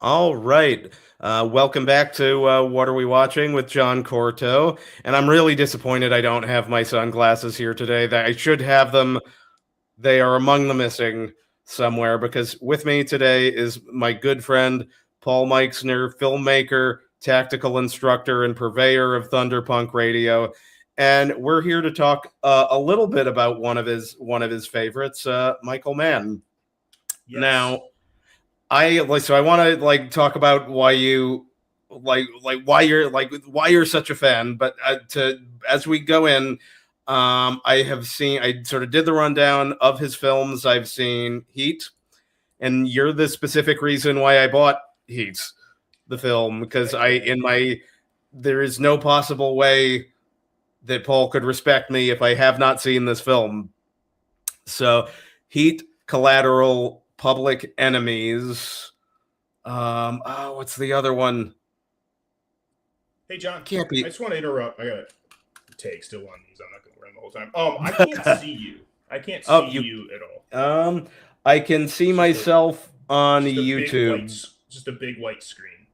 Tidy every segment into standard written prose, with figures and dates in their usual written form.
All right. Welcome back to What Are We Watching with John Corto. And I'm really disappointed I don't have my sunglasses here today. That I should have them. They are among the missing somewhere because with me today is my good friend Paul Meixner, filmmaker, tactical instructor, and purveyor of Thunderpunk Radio. And we're here to talk a little bit about one of his favorites, Michael Mann. Yes. Now, I want to talk about why you why you're such a fan. But to as we go in, I sort of did the rundown of his films. I've seen Heat, and you're the specific reason why I bought Heat, the film, because there is no possible way that Paul could respect me if I have not seen this film. So, Heat, Collateral, Public Enemies. What's the other one? Hey, John. Can't I be. just want to interrupt. I got a take still on these. I'm not going to run the whole time. I can't see you. I can't see Oh, you at all. I can see myself on Just a big YouTube. just a big white screen.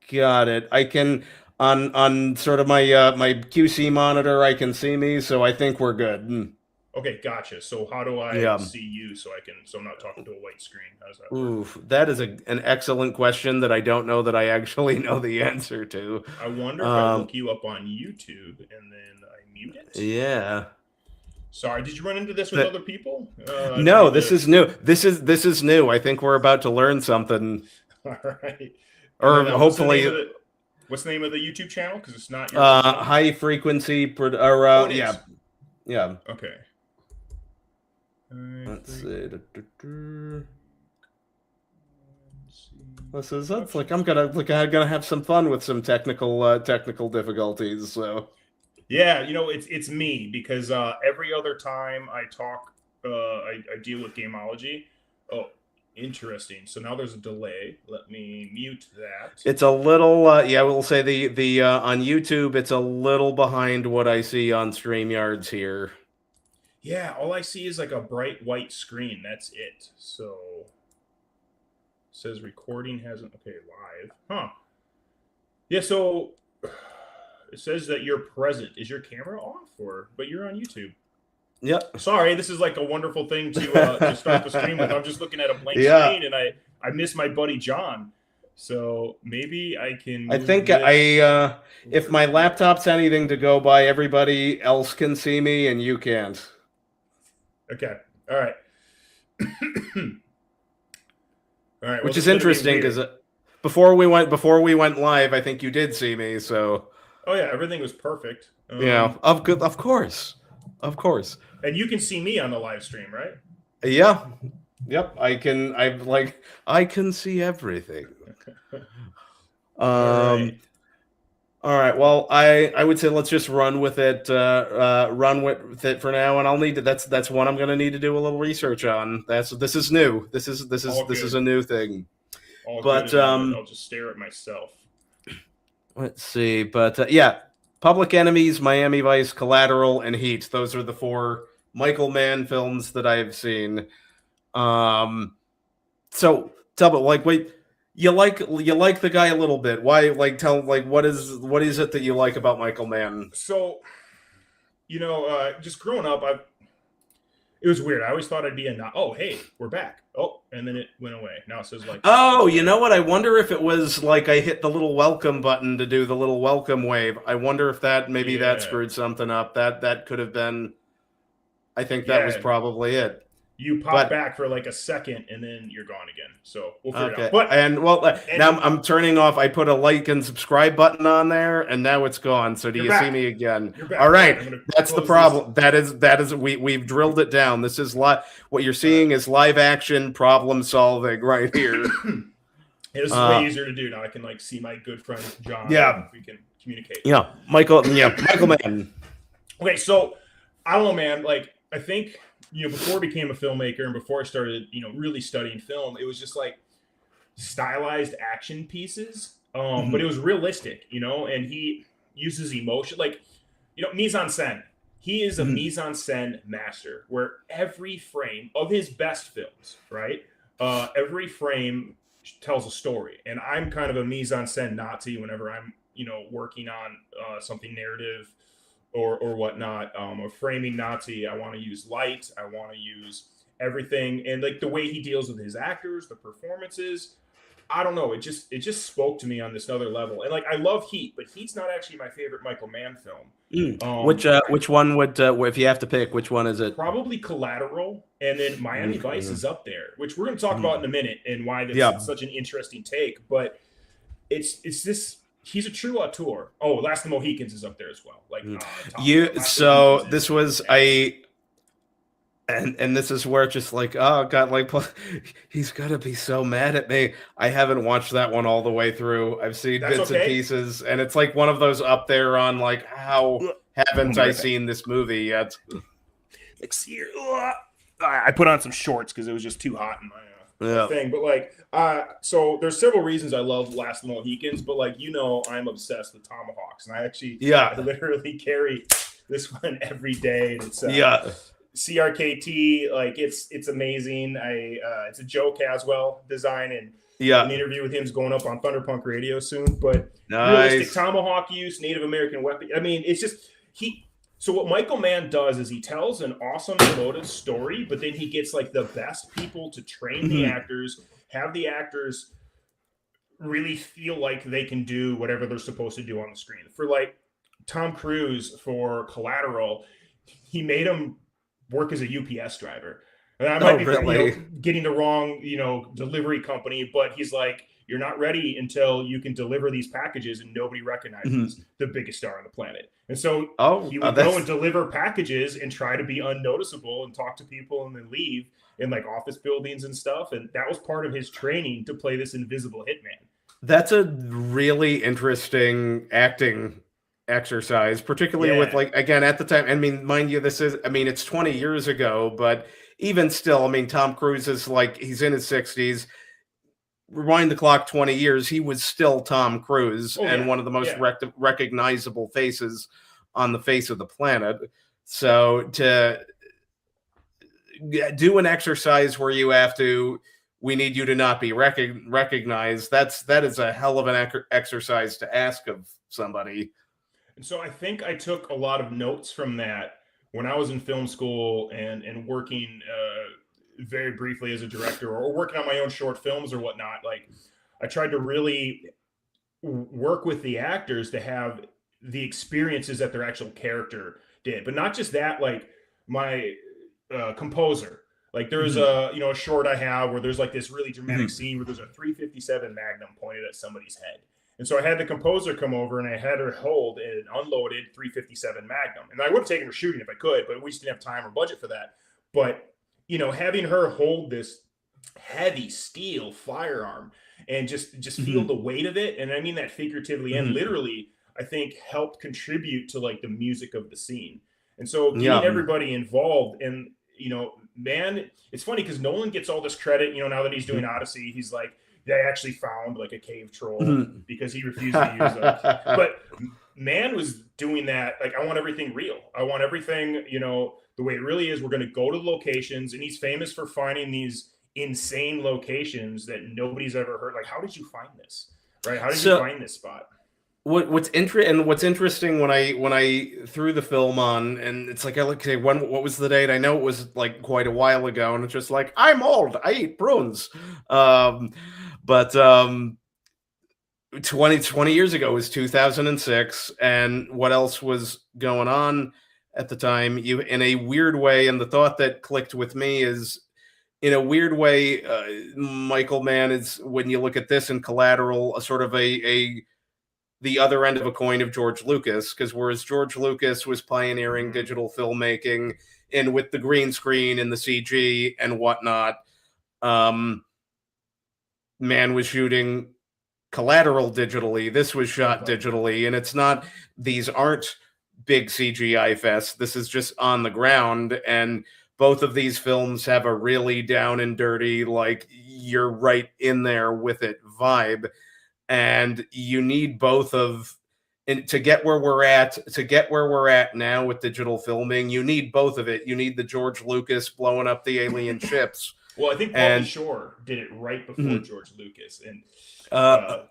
Got it. I can on sort of my QC monitor. I can see me, so I think we're good. Okay, gotcha. So how do I Yeah. see you so I'm not talking to a white screen? How does that work? Oof, that is an excellent question that I don't know that I actually know the answer to. I wonder if I look you up on YouTube and then I mute it. Yeah. Sorry, did you run into this with other people? No, this is new. This is new. I think we're about to learn something. All right. Or hopefully, what's the name of the YouTube channel? Because it's not your high frequency. Yeah. Okay. Let's see. That's like I'm gonna have some fun with some technical difficulties. So yeah, it's me because every other time I talk, I deal with gameology. Oh, interesting. So now there's a delay. Let me mute that. it's a little we'll say the on YouTube it's a little behind what I see on StreamYards here. Yeah, all I see is like a bright white screen. That's it. So it says recording hasn't live. Huh. Yeah, so it says that you're present. Is your camera off but you're on YouTube? Yep. Sorry, this is like a wonderful thing to start the stream with. I'm just looking at a blank screen and I miss my buddy John. So maybe I can. I think if my laptop's anything to go by, everybody else can see me and you can't. Okay. All right. All right. Which is interesting because before we went live, I think you did see me. So. Oh yeah, everything was perfect. Yeah. Of course. And you can see me on the live stream, right? Yeah. Yep. I can see everything. All right. Well, I would say let's just run with it. Run with it for now, and I'll need to. That's one I'm going to need to do a little research on. This is new. This is a new thing. I'll just stare at myself. Let's see. But yeah, Public Enemies, Miami Vice, Collateral, and Heat. Those are the 4 Michael Mann films that I have seen. So tell me, wait. You like the guy a little bit. Why? What is it that you like about Michael Mann? So, just growing up, it was weird. I always thought I'd be oh, hey, we're back. Oh, and then it went away. Now it says oh, you know what? I wonder if it was I hit the little welcome button to do the little welcome wave. I wonder if that screwed something up. That could have been. I think that was probably it. You pop back for a second and then you're gone again. So we'll figure it out. Now I'm turning off. I put a like and subscribe button on there, and now it's gone. So do you see me again? All right, that's the problem. This. That is we've drilled it down. This is live. What you're seeing is live action problem solving right here. It's way easier to do now. I can see my good friend John. Yeah, we can communicate. Yeah, Michael. Yeah, Michael Mann. Okay, so I don't know, man. I think. Before I became a filmmaker and before I started, really studying film, it was just stylized action pieces. But it was realistic, and he uses emotion, mise en scène. He is a mise en scène master where every frame of his best films, right? Every frame tells a story. And I'm kind of a mise-en-scène Nazi whenever I'm, working on something narrative or whatnot. A framing Nazi. I want to use light. I want to use everything, and like the way he deals with his actors, the performances. I don't know. It just spoke to me on this other level. And like I love Heat, but Heat's not actually my favorite Michael Mann film. Which one would if you have to pick, which one is it? Probably Collateral, and then Miami Vice is up there, which we're going to talk about in a minute, and why that's such an interesting take. But it's this. He's a true auteur. Oh, Last of the Mohicans is up there as well. Like this was a. And this is where it's just like, oh God, like he's gonna be so mad at me. I haven't watched that one all the way through. I've seen bits and pieces, and it's like one of those up there on like, how haven't I seen this movie yet? I put on some shorts because it was just too hot in my thing. But like, so there's several reasons I love Last of the Mohicans, but like I'm obsessed with tomahawks, and I actually literally carry this one every day. It's CRKT, like it's amazing. It's a Joe Caswell design, and an interview with him's going up on Thunderpunk Radio soon. But realistic tomahawk use, Native American weapon. I mean, it's just So what Michael Mann does is he tells an awesome, emotive story, but then he gets like the best people to train the actors, have the actors really feel like they can do whatever they're supposed to do on the screen. For like Tom Cruise for Collateral, he made him work as a UPS driver. And I might be getting the wrong, delivery company, but he's like, you're not ready until you can deliver these packages and nobody recognizes the biggest star on the planet. And so he would go and deliver packages and try to be unnoticeable and talk to people and then leave in like office buildings and stuff. And that was part of his training to play this invisible hitman. That's a really interesting acting exercise, particularly with like, again, at the time, I mean, mind you, it's 20 years ago, but even still, I mean, Tom Cruise is like, he's in his 60s. Rewind the clock 20 years, he was still Tom Cruise and one of the most recognizable faces on the face of the planet. So to do an exercise where you have to, we need you to not be recognized, that is a hell of an exercise to ask of somebody. And so I think I took a lot of notes from that when I was in film school and working very briefly as a director or working on my own short films or whatnot. Like I tried to really work with the actors to have the experiences that their actual character did. But not just that, like my composer, like there's a short I have where there's like this really dramatic scene where there's a .357 Magnum pointed at somebody's head. And so I had the composer come over and I had her hold an unloaded .357 Magnum. And I would have taken her shooting if I could, but we just didn't have time or budget for that. But, having her hold this heavy steel firearm and just feel the weight of it. And I mean that figuratively and literally, I think helped contribute to like the music of the scene. And so getting everybody involved and, man, it's funny because Nolan gets all this credit, now that he's doing Odyssey, he's like, they actually found like a cave troll because he refused to use them. But Mann was doing that. Like, I want everything real. I want everything, the way it really is. We're going to go to locations, and he's famous for finding these insane locations that nobody's ever heard. Like, how did you find this? Right? How did you find this spot? What's interesting when I threw the film on, and it's like, I look, okay, what was the date? I know it was like quite a while ago, and it's just like, I'm old, I eat prunes. But 20 years ago was 2006, and what else was going on at the time? You, in a weird way, and the thought that clicked with me is, in a weird way, Michael Mann is, when you look at this in Collateral, a sort of the other end of a coin of George Lucas, because whereas George Lucas was pioneering digital filmmaking and with the green screen and the CG and whatnot, Mann was shooting Collateral digitally. This was shot digitally, and these aren't big CGI fests. This is just on the ground, and both of these films have a really down and dirty, like, you're right in there with it vibe. And you need both of, and to get where we're at now with digital filming, you need both of it. You need the George Lucas blowing up the alien ships, Well, I think Pauly And Shore did it right before mhm. George Lucas, and uh,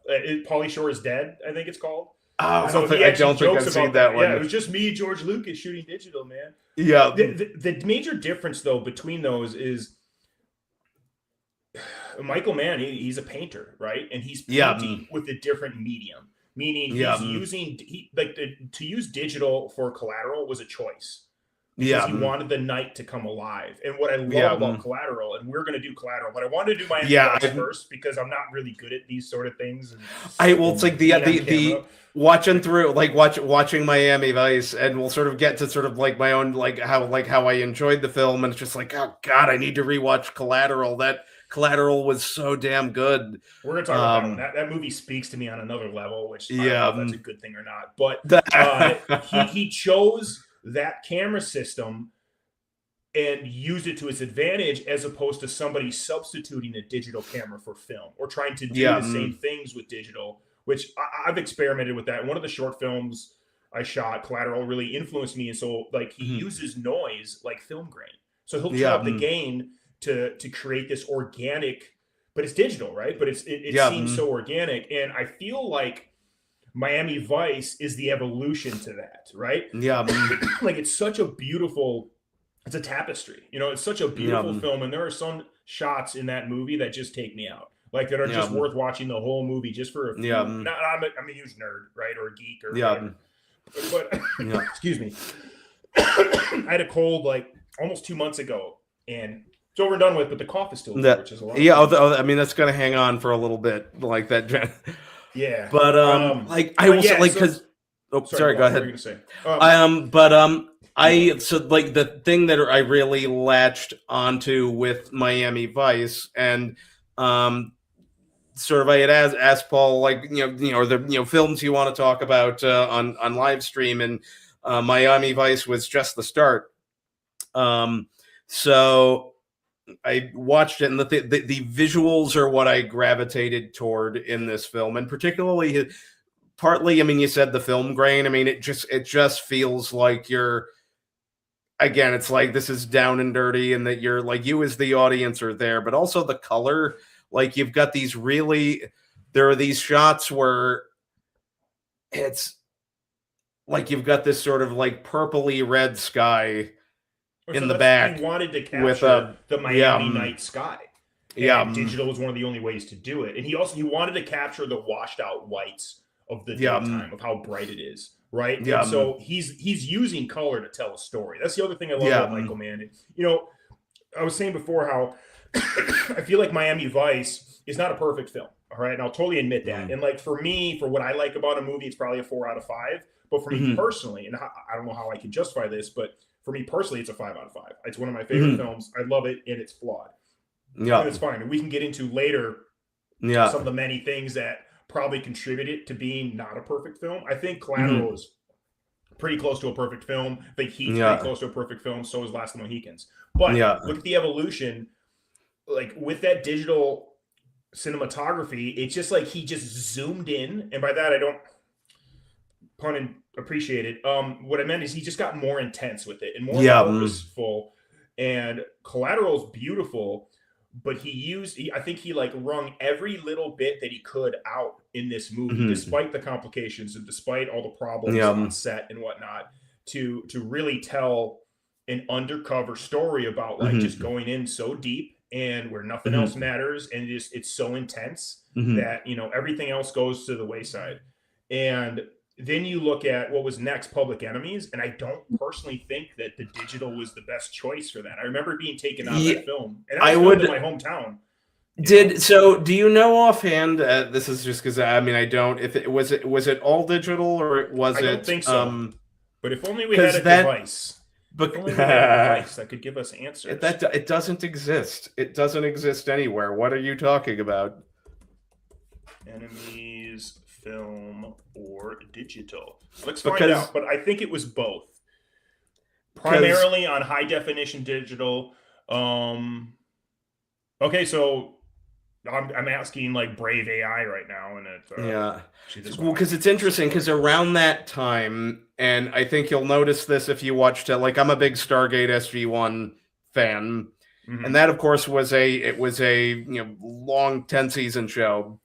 Pauly Shore is Dead, I think it's called. And so I he actually don't think jokes I've seen about that that. Yeah, it one. was just me, George Lucas, shooting digital, man. Yeah, The major difference, though, between those is Michael Mann, he's a painter, right? And he's yeah, painting with a different medium, meaning yeah, he's using to use digital for Collateral was a choice because yeah, he wanted the night to come alive. And what I love yeah, about Collateral, and we're going to do Collateral, but I wanted to do Miami yeah. Vice first because I'm not really good at these sort of things It's and like being on camera. the watching through like watching Miami Vice, and we'll sort of get to sort of like my own like how I enjoyed the film, and it's just like, oh God, I need to rewatch Collateral. That Collateral was so damn good. We're going to talk about that one. That movie speaks to me on another level, which I don't Yeah, know if that's a good thing or not. But that, he chose that camera system and used it to his advantage as opposed to somebody substituting a digital camera for film or trying to do yeah, the same things with digital, which I've experimented with that. One of the short films I shot, Collateral, really influenced me. And so like he mhm, uses noise like film grain. So he'll turn yeah, up the gain to create this organic, but it's digital, right? But it yeah, seems so organic. And I feel like Miami Vice is the evolution to that, right? yeah, Like it's such a beautiful, it's a tapestry. You know, it's such a yeah, beautiful film, and there are some shots in that movie that just take me out, like that are just yeah, worth watching the whole movie just for a few. yeah, Not, I'm a huge nerd, right, or a geek or yeah, whatever. But yeah. excuse me, I had a cold like almost 2 months ago, and it's over and done with. But the cough is still there, which is a lot of fun. I mean, that's gonna hang on for a little bit, like that. Yeah. But like I But will say, yeah. like, So because sorry, sorry, go go on. What were you ahead. gonna say? But Yeah. I so like the thing that I really latched onto with Miami Vice, and sort of I had asked Paul, like, the films you want to talk about on live stream, and Miami Vice was just the start. So I watched it, and the visuals are what I gravitated toward in this film, and particularly partly, I mean, you said the film grain. I mean, it just feels like you're, again, it's like this is down and dirty, and that you're like, you as the audience are there, but also the color. Like you've got these really, there are these shots where it's like you've got this sort of like purpley red sky So in the he back wanted to with capture the yeah, Miami night sky, yeah, and digital was one of the only ways to do it. And he wanted to capture the washed out whites of the yeah, daytime, of how bright it is, right? yeah, And so he's using color to tell a story. That's the other thing I love yeah, about Michael Mann. And, I was saying before how I feel like Miami Vice is not a perfect film. All right. And I'll totally admit that. And like for me, for what I like about a movie, it's probably a 4 out of 5. But for me personally, and I don't know how I can justify this, but for me personally, it's a 5 out of 5. It's one of my favorite films. I love it, and it's flawed. yeah, And it's fine. And we can get into later yeah, some of the many things that probably contributed to being not a perfect film. I think Collateral is pretty close to a perfect film. I think Heat's pretty close to a perfect film. So is Last of the Mohicans. But look at the evolution. Like with that digital cinematography, it's just like he just zoomed in. And by that, I don't pun and appreciate it. What I meant is he just got more intense with it and more purposeful. And Collateral's beautiful, but I think he like wrung every little bit that he could out in this movie, despite the complications and despite all the problems on set and whatnot, to really tell an undercover story about like just going in so deep and where nothing else matters, and it's so intense that everything else goes to the wayside. And then you look at what was next, Public Enemies, and I don't personally think that the digital was the best choice for that. I remember being taken out of that film, and I was filmed in my hometown. Do you know offhand? This is just because I mean I don't. If it was it all digital, or was it? I don't think so. But if only we had a device. But if only we had a device that could give us answers. It doesn't exist. It doesn't exist anywhere. What are you talking about? Enemies, film, or digital? Let's find out. But I think it was both. Primarily on high definition digital. Okay, so I'm asking like Brave AI right now, and well, because it's interesting because around that time, and I think you'll notice this if you watched it. Like I'm a big Stargate SG-1 fan, Mm-hmm. And that, of course, was a long 10-season show.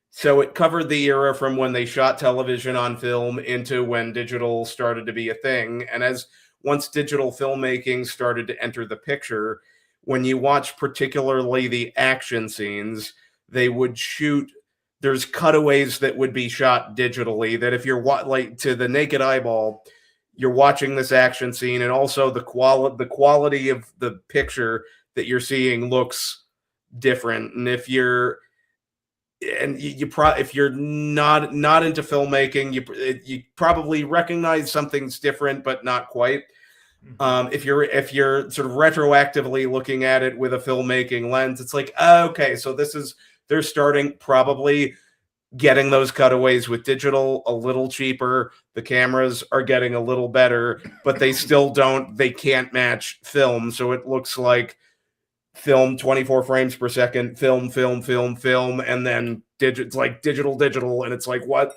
So it covered the era from when they shot television on film into when digital started to be a thing. And once digital filmmaking started to enter the picture, when you watch particularly the action scenes, they would shoot. There's cutaways that would be shot digitally that if you're like to the naked eyeball, you're watching this action scene, and also the quality of the picture that you're seeing looks different. And if you're if you're not into filmmaking, you probably recognize something's different, but not quite. Mm-hmm. If you're sort of retroactively looking at it with a filmmaking lens, it's like, okay, so they're starting probably getting those cutaways with digital a little cheaper. The cameras are getting a little better, but they can't match film. So it looks like film 24 frames per second, film, and then digital. And it's like, what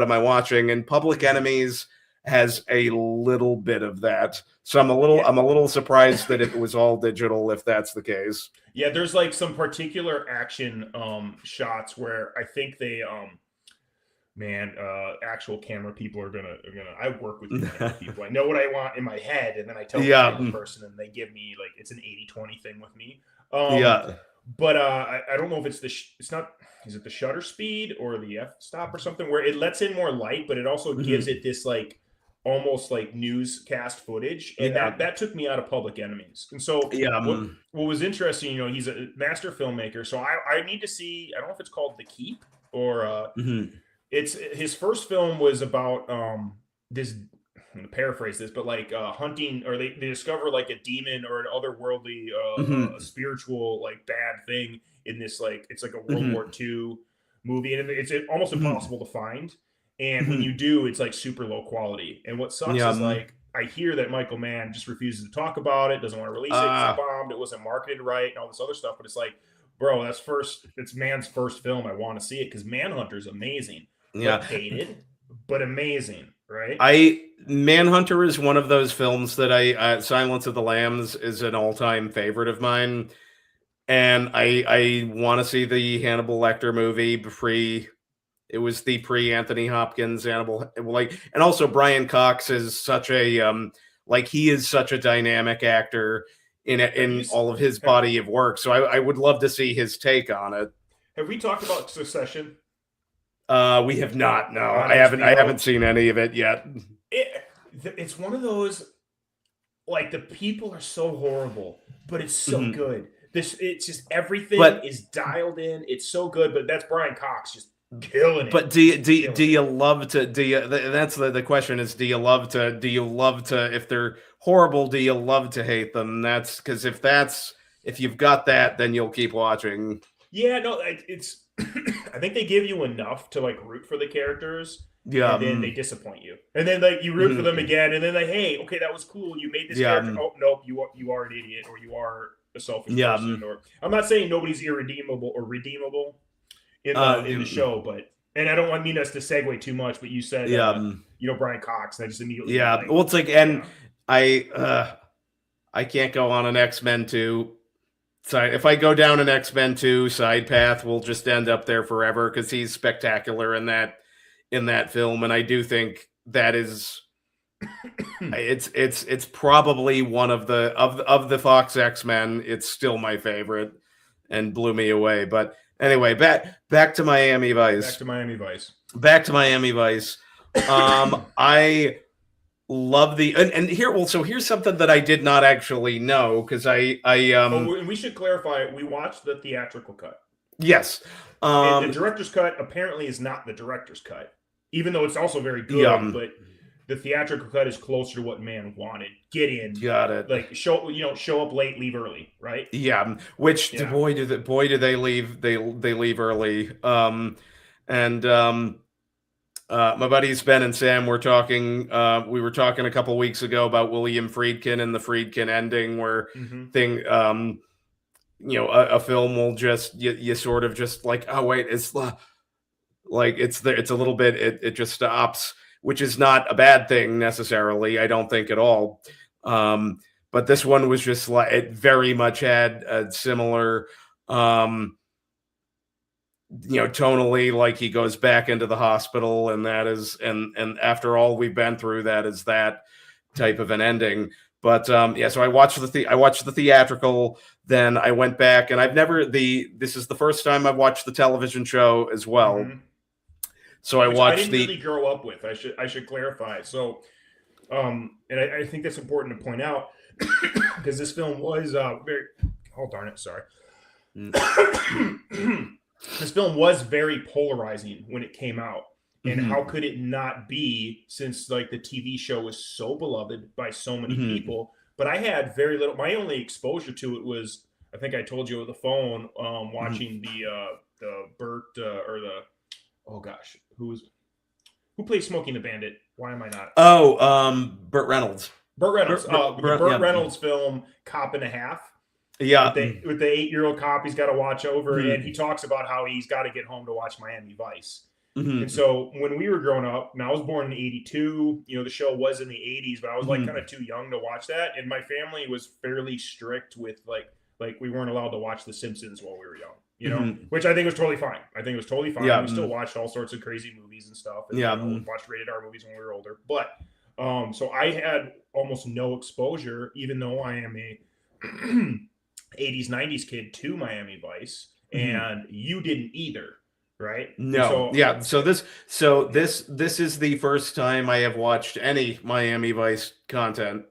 am I watching? And Public Enemies has a little bit of that. So I'm a little surprised that if it was all digital, if that's the case. Yeah, there's like some particular action shots where I think they actual camera people are gonna I work with camera people. I know what I want in my head, and then I tell the camera person, and they give me like it's an 80-20 thing with me. But I don't know if it's it's not. Is it the shutter speed or the f-stop or something where it lets in more light, but it also gives it this like almost like newscast footage, and that took me out of Public Enemies. And so what was interesting, he's a master filmmaker, so I need to see. I don't know if it's called The Keep or it's his first film was about this. I'm going to paraphrase this, but like hunting, or they discover like a demon or an otherworldly, a spiritual like bad thing in this, like it's like a World War II movie, and it's almost impossible to find. And when you do, it's like super low quality. And what sucks is like I hear that Michael Mann just refuses to talk about it, doesn't want to release it because it bombed, it wasn't marketed right, and all this other stuff. But it's like, bro, it's Mann's first film. I want to see it because Manhunter's amazing, but dated, but amazing. Right. Manhunter is one of those films that Silence of the Lambs is an all-time favorite of mine. And I want to see the Hannibal Lecter movie it was the pre-Anthony Hopkins Hannibal, and also Brian Cox is such a he is such a dynamic actor in all of his body of work. So I would love to see his take on it. Have we talked about Succession? We have not. No, I haven't seen any of it yet. It's one of those, like, the people are so horrible, but it's so good. It's just everything is dialed in. It's so good, but that's Brian Cox just killing it. But do you love to? That's the question is, do you love to? If they're horrible, do you love to hate them? That's because if you've got that, then you'll keep watching. Yeah, no, it's. I think they give you enough to like root for the characters, and then they disappoint you, and then like you root for them again, and then like, hey, okay, that was cool, you made this character. Oh nope, you are an idiot, or you are a selfish person. Or I'm not saying nobody's irredeemable or redeemable in the show, but and I don't mean us to segue too much, but you said Brian Cox, and I just immediately well, it's like, and I can't go on an X-Men 2. If I go down an X-Men 2 side path, we'll just end up there forever because he's spectacular in that film, and I do think that is it's probably one of the Fox X-Men. It's still my favorite and blew me away. But anyway, back to Miami Vice. Back to Miami Vice. I love here's something that I did not actually know because and we should clarify, we watched the theatrical cut. Yes. The director's cut apparently is not the director's cut, even though it's also very good, but the theatrical cut is closer to what Mann wanted. Get in. Got it. Like show up late, leave early, right? Yeah. Which boy do they leave they leave early. My buddies Ben and Sam were talking. We were talking a couple weeks ago about William Friedkin and the Friedkin ending, where a film will just you sort of just like, oh wait, it's like it's a little bit. It just stops, which is not a bad thing necessarily. I don't think at all. But but this one was just like it very much had a similar, tonally, like he goes back into the hospital, and that is, and after all we've been through, that is that type of an ending. But so I watched the theatrical, then I went back, and this is the first time I've watched the television show as well. Mm-hmm. So I Which watched I didn't really grow up with. I should clarify. So, and I think that's important to point out because this film was very. Oh darn it! Sorry. This film was very polarizing when it came out, and how could it not be, since like the TV show was so beloved by so many people? But I had very little. My only exposure to it was, I think I told you over the phone, watching the Burt or the, oh gosh, who plays Smokey and the Bandit? Why am I not? Oh, Burt Reynolds. Burt Reynolds. The Burt Reynolds film, Cop and a Half. Yeah. With the 8-year-old cop he's got to watch over, and he talks about how he's got to get home to watch Miami Vice. And so when we were growing up, and I was born in '82, the show was in the '80s, but I was like kind of too young to watch that, and my family was fairly strict with like we weren't allowed to watch The Simpsons while we were young, which I think was totally fine. I think it was totally fine. Yeah. We still watched all sorts of crazy movies and stuff, and watched rated R movies when we were older. But so I had almost no exposure, even though I am a 80s 90s kid, to Miami Vice, and you didn't either, right? No. So this is the first time I have watched any Miami Vice content.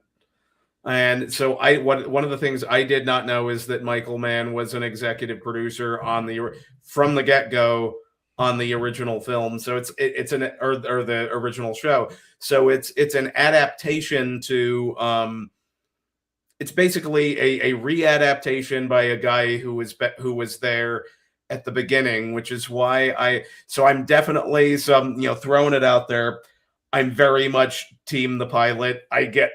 And so one of the things I did not know is that Michael Mann was an executive producer from the get-go on the original film. So it's the original show. So it's an adaptation to it's basically a readaptation by a guy who was there at the beginning, which is why I'm definitely throwing it out there. I'm very much team the pilot. I get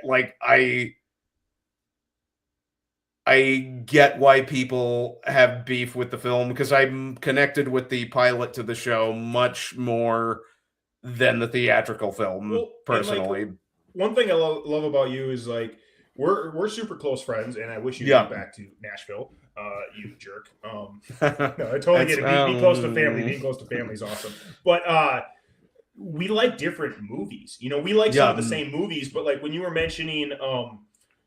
why people have beef with the film, because I'm connected with the pilot to the show much more than the theatrical film, personally. One thing I love about you is we're super close friends, and I wish you'd get back to Nashville, you jerk. No, I totally get it. Being close to family, being close to family is awesome. But we like different movies. We like some of the same movies, but when you were mentioning,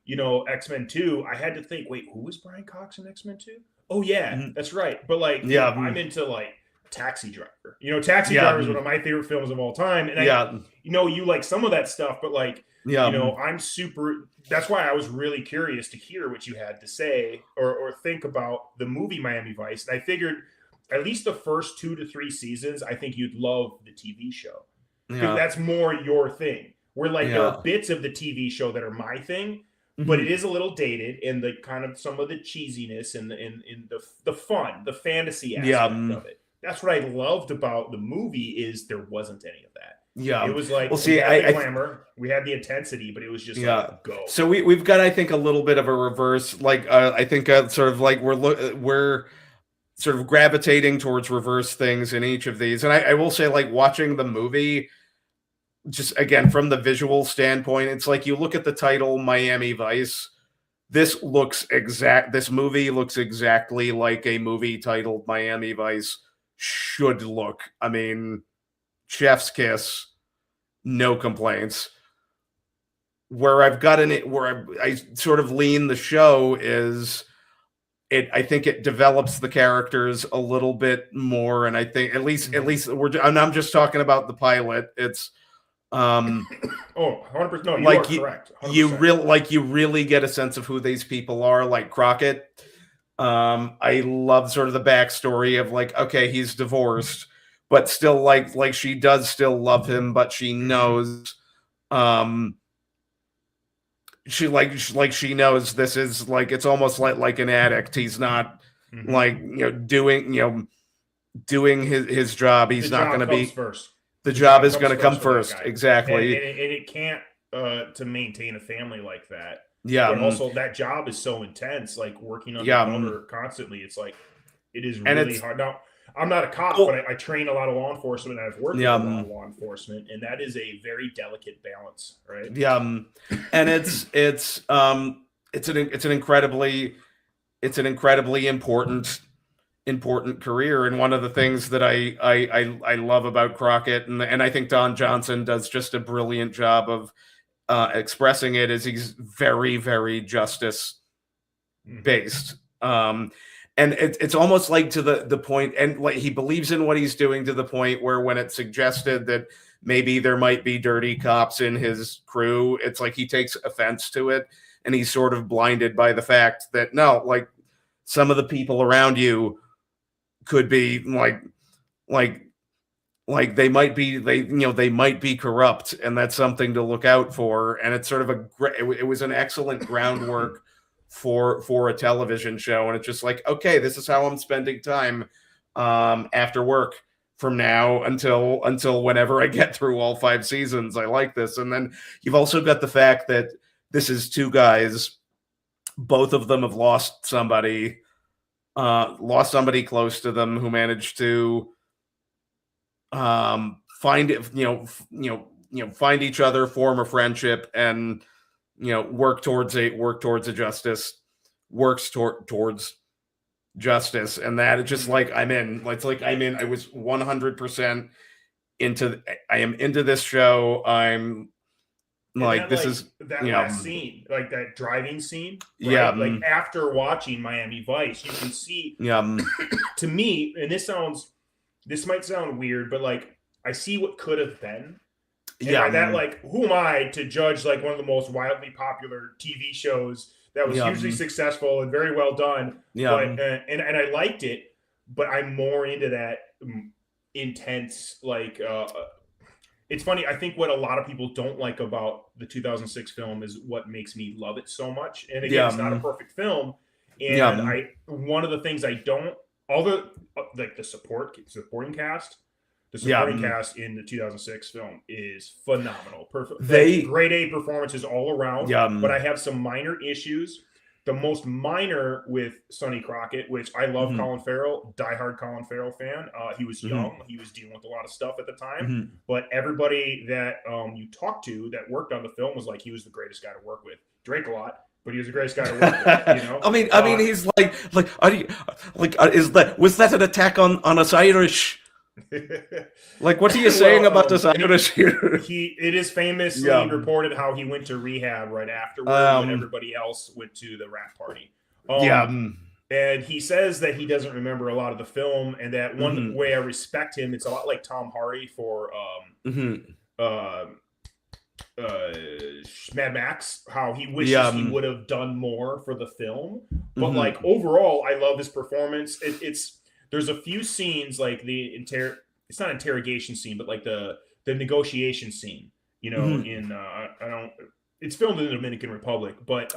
X-Men 2, I had to think, wait, who was Brian Cox in X-Men 2? Oh yeah, that's right. But I'm into Taxi Driver. Taxi Driver is one of my favorite films of all time, and you like some of that stuff, but I'm super. That's why I was really curious to hear what you had to say or think about the movie Miami Vice. And I figured at least the first 2 to 3 seasons, I think you'd love the TV show, because that's more your thing. Where there are bits of the TV show that are my thing, but it is a little dated, and the kind of some of the cheesiness and the fun, the fantasy aspect of it. That's what I loved about the movie, is there wasn't any of that. Yeah, it was we had the glamour, we had the intensity, but it was just go. So we've got, I think, a little bit of a reverse. I think sort of we're sort of gravitating towards reverse things in each of these. And I will say, watching the movie, just again from the visual standpoint, it's you look at the title Miami Vice. This movie looks exactly like a movie titled Miami Vice should look. I mean, chef's kiss, no complaints. Where I've gotten it, where I sort of lean the show is I think it develops the characters a little bit more, and I think at least I'm just talking about the pilot. It's 100%. No, you are correct. 100%. You really get a sense of who these people are, like Crockett. I love sort of the backstory of okay, he's divorced, but still she does still love him, but she knows she knows this is it's almost like an addict. He's not doing his job. He's not going to be first. The job is going to come first. Exactly. And it can't to maintain a family like that. Yeah. But also that job is so intense, working on the counter constantly. It's it is really hard. Now, I'm not a cop, but I train a lot of law enforcement, and I've worked with a lot of law enforcement, and that is a very delicate balance, right? Yeah. And it's it's an incredibly important career. And one of the things that I love about Crockett, and I think Don Johnson does just a brilliant job of expressing it, is he's very, very justice based. And it's almost like to the point, and like he believes in what he's doing to the point where when it's suggested that maybe there might be dirty cops in his crew, it's like he takes offense to it, and he's sort of blinded by the fact that no, like some of the people around you could be like they might be they might be corrupt, and that's something to look out for. And it's sort of it was an excellent groundwork for a television show. And it's just like, okay, this is how I'm spending time after work from now until whenever I get through all 5 seasons. I like this. And then you've also got the fact that this is 2 guys, both of them have lost somebody close to them, who managed to find it, find each other, form a friendship, and work towards justice, towards justice. And that it's just like I'm in. It's like I'm in. I was 100% into. I am into this show. I'm like, this is that last scene, like that driving scene. Right? Yeah. Like after watching Miami Vice, you can see. To me, and this might sound weird, but like I see what could have been. And by that, like, who am I to judge like one of the most wildly popular TV shows that was hugely successful and very well done? But, and I liked it, but I'm more into that intense, like, it's funny. I think what a lot of people don't like about the 2006 film is what makes me love it so much. And again, it's not a perfect film. And one of the things I don't, all the like the supporting cast. The supporting cast in the 2006 film is phenomenal. Perfect. Grade A performances all around. But I have some minor issues. The most minor with Sonny Crockett, which I love Colin Farrell, diehard Colin Farrell fan. He was young. He was dealing with a lot of stuff at the time. But everybody that you talked to that worked on the film was like, he was the greatest guy to work with. Drank a lot, but he was the greatest guy to work with. You know? I mean, he's was that an attack on us Irish? Like, what are you saying about this Irish here? It is famously reported how he went to rehab right afterward when everybody else went to the rap party. And he says that he doesn't remember a lot of the film, and that one way I respect him, it's a lot like Tom Hardy for Mad Max, how he wishes he would have done more for the film. But like overall, I love his performance. There's a few scenes like it's not interrogation scene, but like the negotiation scene, in it's filmed in the Dominican Republic, but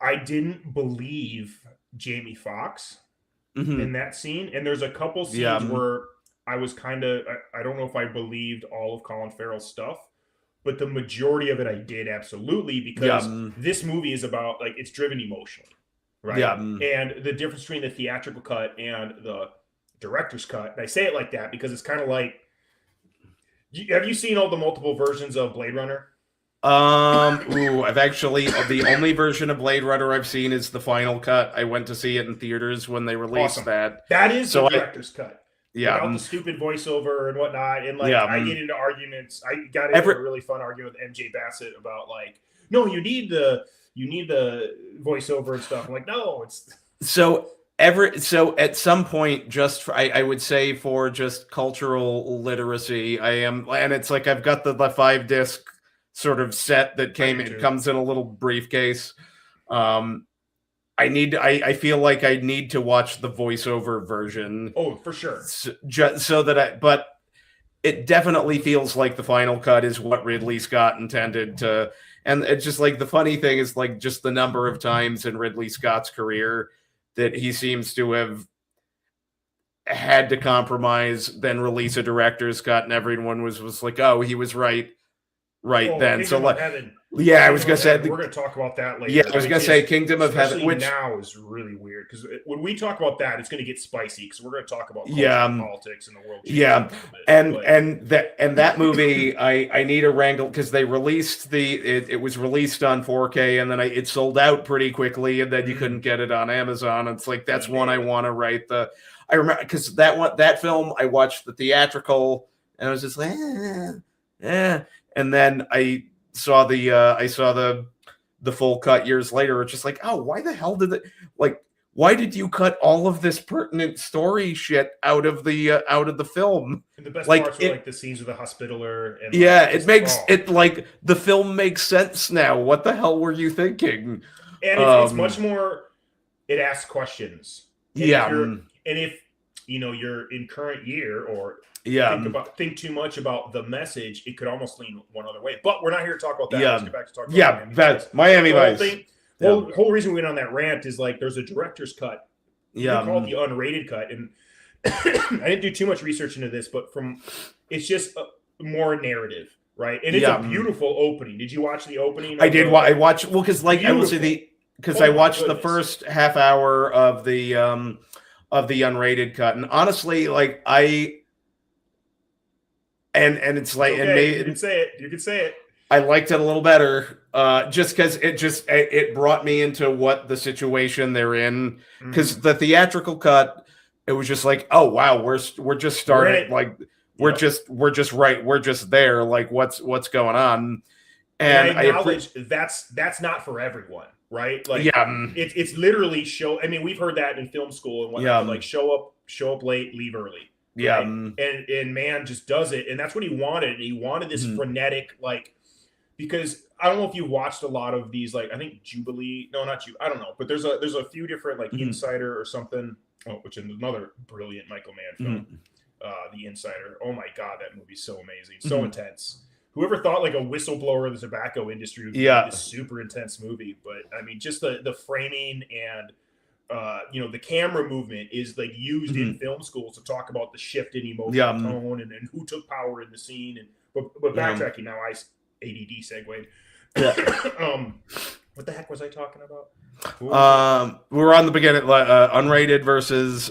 I didn't believe Jamie Foxx in that scene. And there's a couple scenes where I was kind of, I don't know if I believed all of Colin Farrell's stuff, but the majority of it I did absolutely, because this movie is about, like, it's driven emotionally. Right. And the difference between the theatrical cut and the director's cut, and I say it like that because it's kind of like, have you seen all the multiple versions of Blade Runner? I've actually, the only version of Blade Runner I've seen is the final cut. I went to see it in theaters when they released that. That is the director's cut. Without the stupid voiceover and whatnot. And like, I get into arguments. I got into a really fun argument with MJ Bassett about like, no, you need the voiceover and stuff. I'm like, no, it's so at some point, just for, I would say for just cultural literacy, I am, and it's like I've got the 5-disc sort of set that comes in a little briefcase. I feel like I need to watch the voiceover version. Oh, for sure. So that but it definitely feels like the final cut is what Ridley Scott intended to. And it's just like, the funny thing is like just the number of times in Ridley Scott's career that he seems to have had to compromise, then release a director's cut, and everyone was like, oh, he was right right then. So Kingdom of Heaven. yeah, I was gonna say we're gonna talk about that later. Yeah, I was gonna say Kingdom of Heaven, which now is really weird because when we talk about that, it's gonna get spicy because we're gonna talk about culture, and politics, and the world. Yeah, and that movie, I need a wrangle because they released it was released on 4K and then it sold out pretty quickly and then you couldn't get it on Amazon. It's like that's one I want to write I remember because that film I watched the theatrical and I was just like, and then I saw the full cut years later. It's just like, oh, why the hell did it why did you cut all of this pertinent story shit out of the film? And the best parts were the scenes with the Hospitaller. And it makes it the film makes sense now. What the hell were you thinking? And it's much more. It asks questions. And if you're in current year or think too much about the message, it could almost lean one other way. But we're not here to talk about that. Let's get back to talk about that's Miami Vice. The whole reason we went on that rant is there's a director's cut. Called the unrated cut, and I didn't do too much research into this, but it's just more narrative, right? And it's a beautiful opening. Did you watch the opening? I did. I watched because I will say I watched the first half hour of the unrated cut, and honestly, and it's like you can say it. You can say it. I liked it a little better, just because it brought me into what the situation they're in. Because the theatrical cut, it was just like, oh wow, we're just starting, we're just there, what's going on. And I acknowledge that's not for everyone, right? It's literally show. I mean, we've heard that in film school and whatnot. Show up late, leave early. Yeah, right? And Mann just does it, and that's what he wanted. He wanted this frenetic because I don't know if you watched a lot of these, I think Jubilee. No, not you. I don't know, but there's a few different Insider or something. Which is another brilliant Michael Mann film, The Insider. Oh my God, that movie's so amazing, so intense. Whoever thought a whistleblower in the tobacco industry would be this super intense movie? But I mean, just the framing and the camera movement is used in film schools to talk about the shift in emotional tone and who took power in the scene. And but backtracking now, I ADD segued. What the heck was I talking about? We were on the beginning, unrated versus.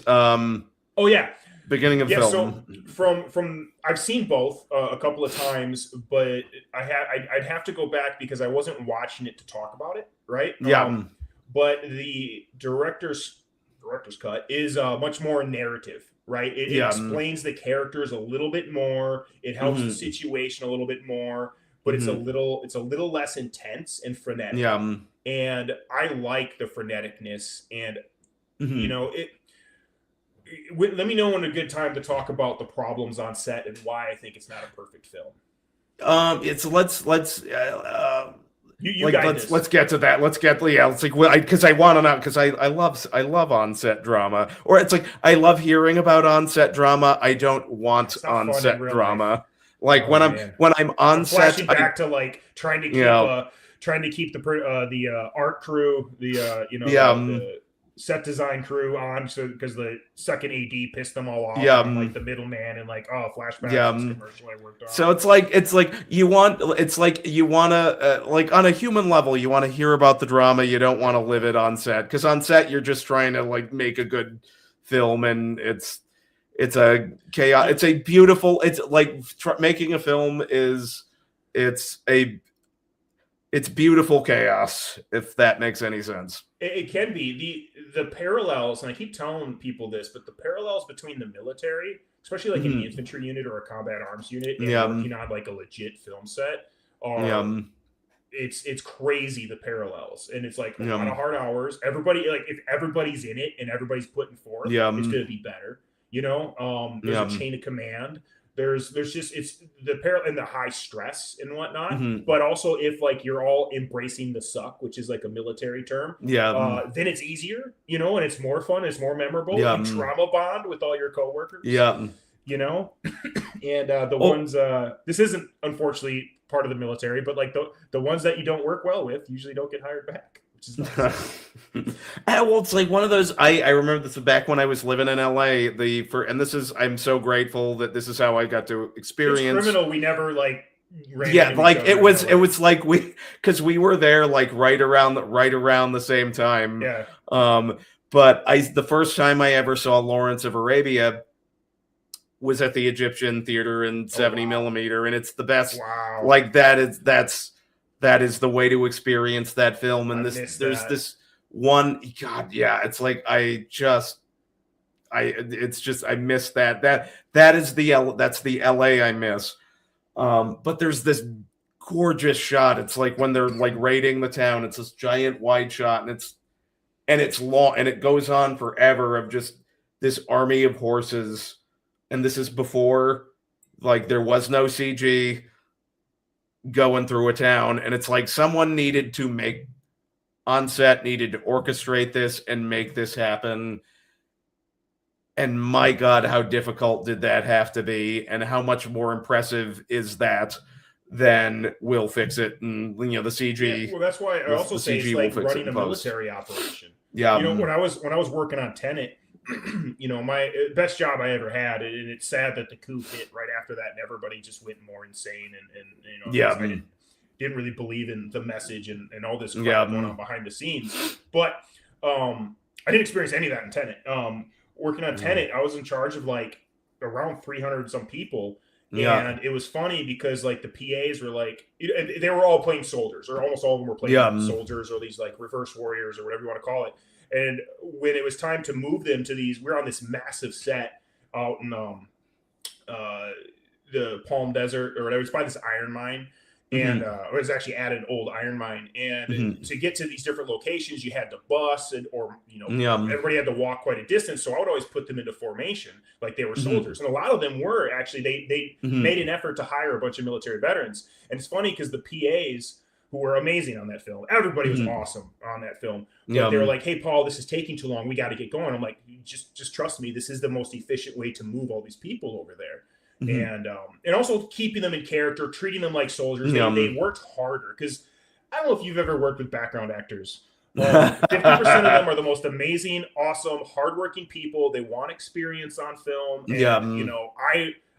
Beginning of film. So from I've seen both a couple of times, but I'd have to go back because I wasn't watching it to talk about it, right? But the director's cut is much more narrative, right? It explains the characters a little bit more. It helps the situation a little bit more, but it's a little less intense and frenetic. And I like the freneticness, and let me know when a good time to talk about the problems on set and why I think it's not a perfect film. Let's get to that. Because I want to know, because I love on-set drama, or it's I love hearing about on-set drama. I don't want on-set drama. When I'm on set, flashing back to trying to keep the art crew, the set design crew on, so because the second AD pissed them all off, and, the middleman, and flashback to this commercial I worked on. So you want to on a human level, you want to hear about the drama. You don't want to live it on set, because on set you're just trying to make a good film, and it's a chaos. It's a beautiful. It's making a film it's beautiful chaos, if that makes any sense. It can be the parallels, and I keep telling people this, but the parallels between the military, especially in the infantry unit or a combat arms unit, and working on a legit film set, are it's crazy, the parallels, and it's a lot of hard hours. Everybody if everybody's in it and everybody's putting forth, it's going to be better. There's a chain of command. There's just it's the parallel and the high stress and whatnot, but also if you're all embracing the suck, which is a military term, then it's easier, and it's more fun, it's more memorable. You trauma bond with all your coworkers, and the ones this isn't unfortunately part of the military, but the ones that you don't work well with usually don't get hired back. Which is nice. Well, it's one of those. I remember this back when I was living in LA. I'm so grateful that this is how I got to experience. It's criminal. We never Yeah, like it was like because we were there like right around the same time. Yeah. But the first time I ever saw Lawrence of Arabia was at the Egyptian Theater in 70 millimeter, and it's the best. Wow. Like that is the way to experience that film. And this one, God, yeah, it's like I miss that. That's the LA I miss. But there's this gorgeous shot. It's like when they're like raiding the town. It's this giant wide shot, and it's long, and it goes on forever of just this army of horses. And this is before, like, there was no CG going through a town, and it's like someone needed to orchestrate this and make this happen. And my God, how difficult did that have to be? And how much more impressive is that than we'll fix it? And, the CG. Yeah, well, that's why I also say it's like running a military operation. Yeah. When I was working on Tenet, my best job I ever had, and it's sad that the coup hit right after that, and everybody just went more insane. And I didn't really believe in the message and all this crap going on behind the scenes. But I didn't experience any of that in Tenet. Working on Tenet, I was in charge of like around 300 some people. And it was funny because like the PAs were like, they were all playing soldiers, or almost all of them were playing soldiers, or these like reverse warriors, or whatever you want to call it. And when it was time to move them to we're on this massive set out in the Palm Desert or whatever. It's by this iron mine. And it was actually at an old iron mine. And to get to these different locations, you had to bus everybody had to walk quite a distance. So I would always put them into formation like they were soldiers. And a lot of them were actually, they made an effort to hire a bunch of military veterans. And it's funny because the PAs, who were amazing on that film, everybody was awesome on that film. But they were like, hey, Paul, this is taking too long. We got to get going. I'm like, just trust me. This is the most efficient way to move all these people over there. And also keeping them in character, treating them like soldiers. They worked harder because I don't know if you've ever worked with background actors. 50% of them are the most amazing, awesome, hardworking people. They want experience on film. And,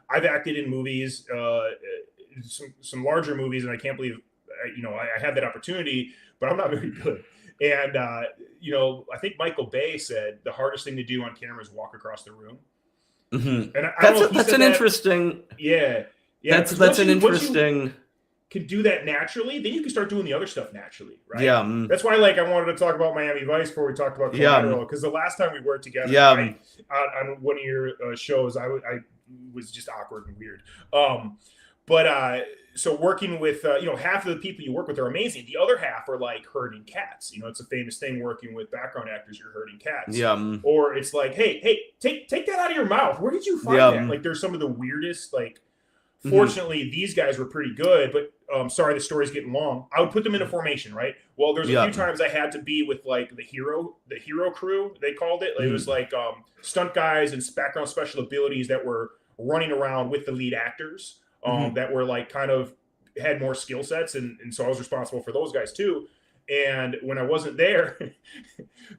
I've acted in movies, some larger movies, and I can't believe, I had that opportunity, but I'm not very good. And, I think Michael Bay said the hardest thing to do on camera is walk across the room. And that's an interesting. Yeah. That's an interesting. Can do that naturally, then you can start doing the other stuff naturally, right? Yeah. That's why, like, I wanted to talk about Miami Vice before we talked about Collateral, because the last time we worked together on one of your shows, I was just awkward and weird. So working with, half of the people you work with are amazing. The other half are like herding cats. It's a famous thing working with background actors. You're herding cats. Yeah. Or it's like, hey, take that out of your mouth. Where did you find that? Like, there's some of the weirdest, like, fortunately, these guys were pretty good, but sorry, the story's getting long. I would put them into formation, right? Well, there's a few times I had to be with like the hero crew, they called it. Like, it was like stunt guys and background special abilities that were running around with the lead actors that were like kind of had more skill sets. And so I was responsible for those guys too. And when I wasn't there,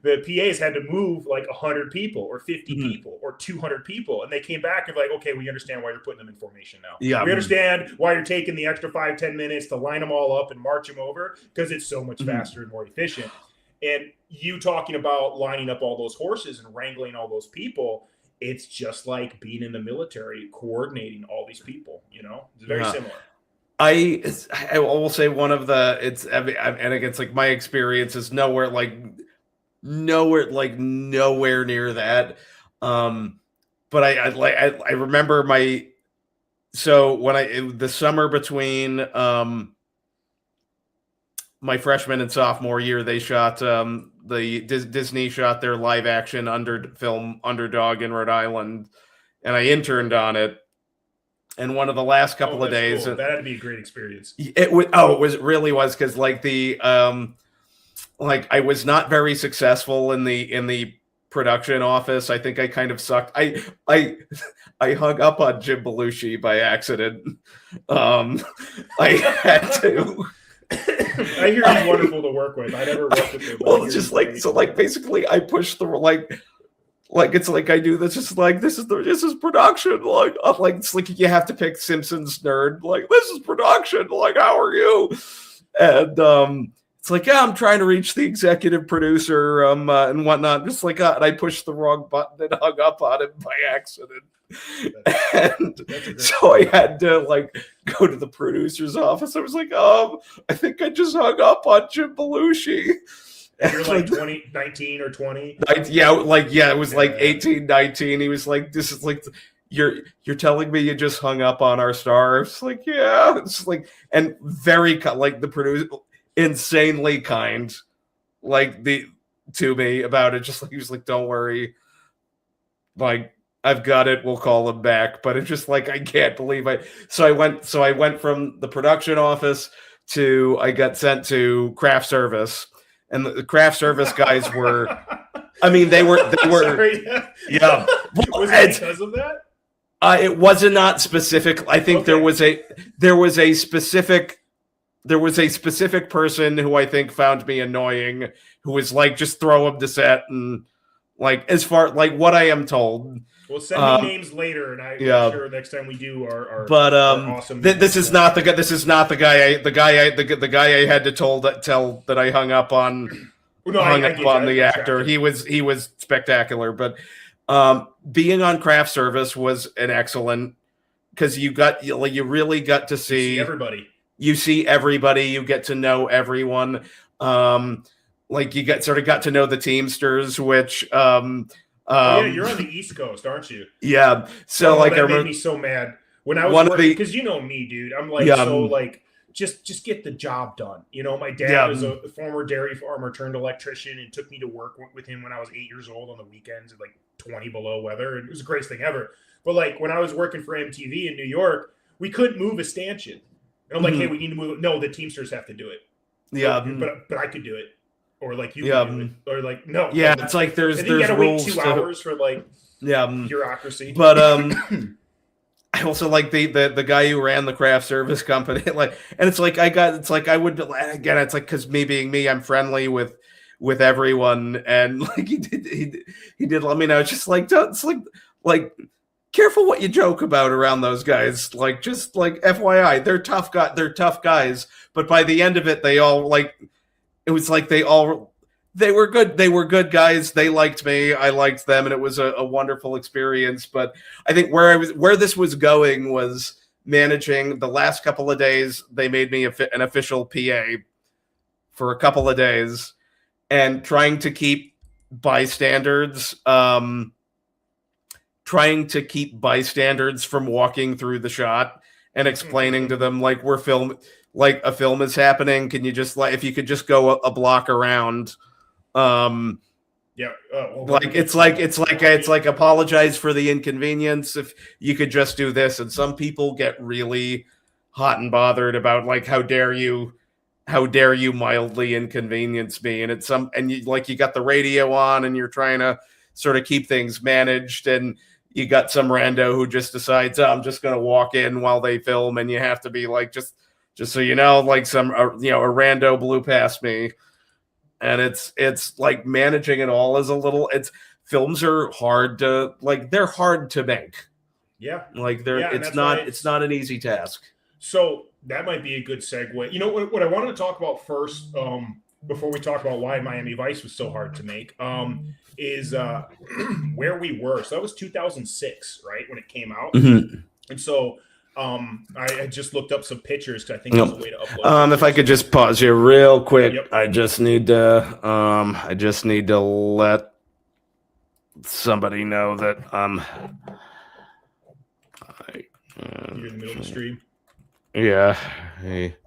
the PAs had to move like 100 people or 50 people or 200 people. And they came back and like, okay, we understand why you're putting them in formation now. Yeah. We understand why you're taking the extra 5-10 minutes to line them all up and march them over, because it's so much faster and more efficient. And you talking about lining up all those horses and wrangling all those people, it's just like being in the military, coordinating all these people, it's very similar. I will say one of the and again, it's like my experience is nowhere near that. But I remember the summer between my freshman and sophomore year, they shot Disney shot their live action film Underdog in Rhode Island, and I interned on it. And one of the last couple of days, cool. That had to be a great experience. It really was, because like I was not very successful in the production office. I think I kind of sucked. I hung up on Jim Belushi by accident. I had to. I hear he's wonderful to work with. I never worked with him. Well, just like basically, I pushed the Like it's like I do this. It's like this is production. Like it's like you have to pick Simpsons nerd. Like this is production. Like how are you? And it's like yeah, I'm trying to reach the executive producer and whatnot. Just like and I pushed the wrong button and hung up on him by accident. And so I had to like go to the producer's office. I was like, I think I just hung up on Jim Belushi. And you're like 19 or 20. It was like 18, 19. He was like, this is like you're telling me you just hung up on our star. It's like, yeah. It's like, and very like the producer, insanely kind, like to me about it. Just like he was like, don't worry, like I've got it. We'll call him back. But it's just like I can't believe So I went from the production office to I got sent to craft service. And the craft service guys were, I mean, they were, Sorry. Yeah. Was it because of that? It was not specific. I think there was a specific person who I think found me annoying, who was like, just throw him to set and like, as far like what I am told. Well, send me names later, and I'm sure next time we do our awesome. This is not the guy. This is not the guy. The guy I had to tell that I hung up on. Hung up on the actor. He was spectacular, but being on craft service was an excellent because you really got to see everybody. You see everybody. You get to know everyone. Like you got to know the Teamsters, which. Yeah, you're on the East Coast, aren't you? Yeah. So like, that made me so mad when I was working because you know me, dude. I'm like so like just get the job done. You know, my dad was a former dairy farmer turned electrician and took me to work with him when I was 8 years old on the weekends at like 20 below weather, and it was the greatest thing ever. But like when I was working for MTV in New York, we couldn't move a stanchion. And I'm like, hey, we need to move it. No, the Teamsters have to do it. Yeah, but I could do it. Or like you can do it. Or like no. Yeah, it's like there's rules. Wait 2 hours for like bureaucracy. But I also like the guy who ran the craft service company. Like, and it's like I would again. It's like because me being me, I'm friendly with everyone, and like he did. Let me know. It's just like it's like careful what you joke about around those guys. Like just like FYI, they're tough guys. But by the end of it, they all like. It was like they were good. They were good guys. They liked me. I liked them, and it was a wonderful experience. But I think where this was going was managing. The last couple of days, they made me an official PA for a couple of days, and trying to keep bystanders from walking through the shot and explaining to them like like a film is happening. Can you just if you could just go a block around? It's like apologize for the inconvenience if you could just do this. And some people get really hot and bothered about like how dare you mildly inconvenience me? And you got the radio on and you're trying to sort of keep things managed, and you got some rando who just decides I'm just going to walk in while they film, and you have to be like just so you know, like a rando blew past me. And it's like managing it all is films are hard to they're hard to make. Yeah. Like it's not an easy task. So that might be a good segue. You know what I wanted to talk about first, before we talk about why Miami Vice was so hard to make, is where we were. So that was 2006, right, when it came out. Mm-hmm. And so I just looked up some pictures because I think there's a way to upload. If I could just pause here real quick, I just need to let somebody know that you're in the middle of the stream. Yeah. Hey.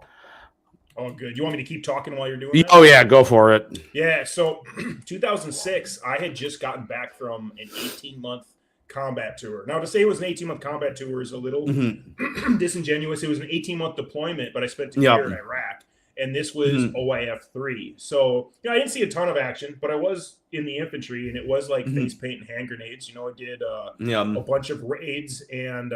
Oh, good. You want me to keep talking while you're doing that? Oh yeah, go for it. Yeah. So 2006, I had just gotten back from an 18-month combat tour. Now, to say it was an 18-month combat tour is a little disingenuous. It was an 18-month deployment, but I spent a year in Iraq, and this was OIF 3. So, I didn't see a ton of action, but I was in the infantry, and it was like face paint and hand grenades. I did a bunch of raids, and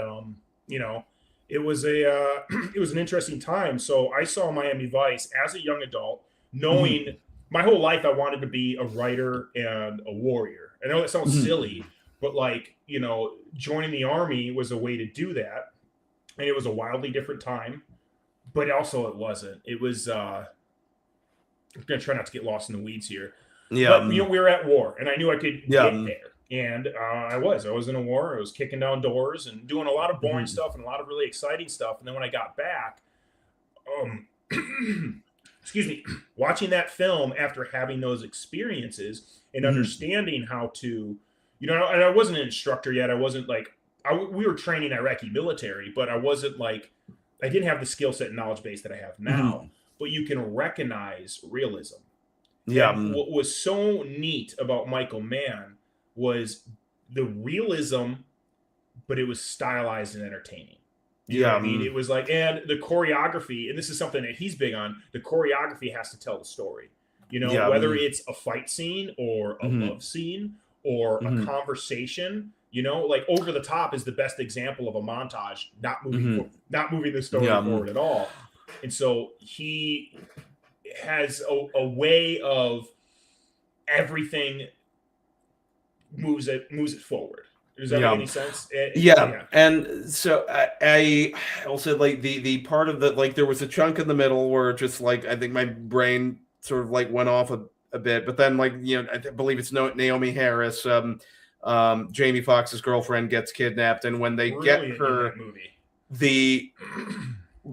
it was it was an interesting time. So I saw Miami Vice as a young adult, knowing my whole life I wanted to be a writer and a warrior. I know that sounds silly, but like, you know, joining the army was a way to do that. And it was a wildly different time, but also it wasn't. It was I'm gonna try not to get lost in the weeds here. Yeah. But you know, we were at war and I knew I could Yeah. get there. And I was in a war. I was kicking down doors and doing a lot of boring stuff and a lot of really exciting stuff. And then when I got back, excuse me, watching that film after having those experiences and understanding how to, you know, and I wasn't an instructor yet. I wasn't like, we were training Iraqi military, but I wasn't like, I didn't have the skill set and knowledge base that I have now. But you can recognize realism. Yeah. And what was so neat about Michael Mann was the realism, but it was stylized and entertaining. You know what I mean? It was like, and the choreography, and this is something that he's big on, the choreography has to tell the story. You know, whether it's a fight scene or a love scene or a conversation, you know, like Over the Top is the best example of a montage not moving the story forward at all. And so he has a way of everything moves it forward. Does that make any sense? Yeah. And so I also like the part of the, like, there was a chunk in the middle where just like, I think my brain sort of like went off a bit, but then like, you know, I believe it's Naomi Harris, Jamie Foxx's girlfriend gets kidnapped. And when they get her, the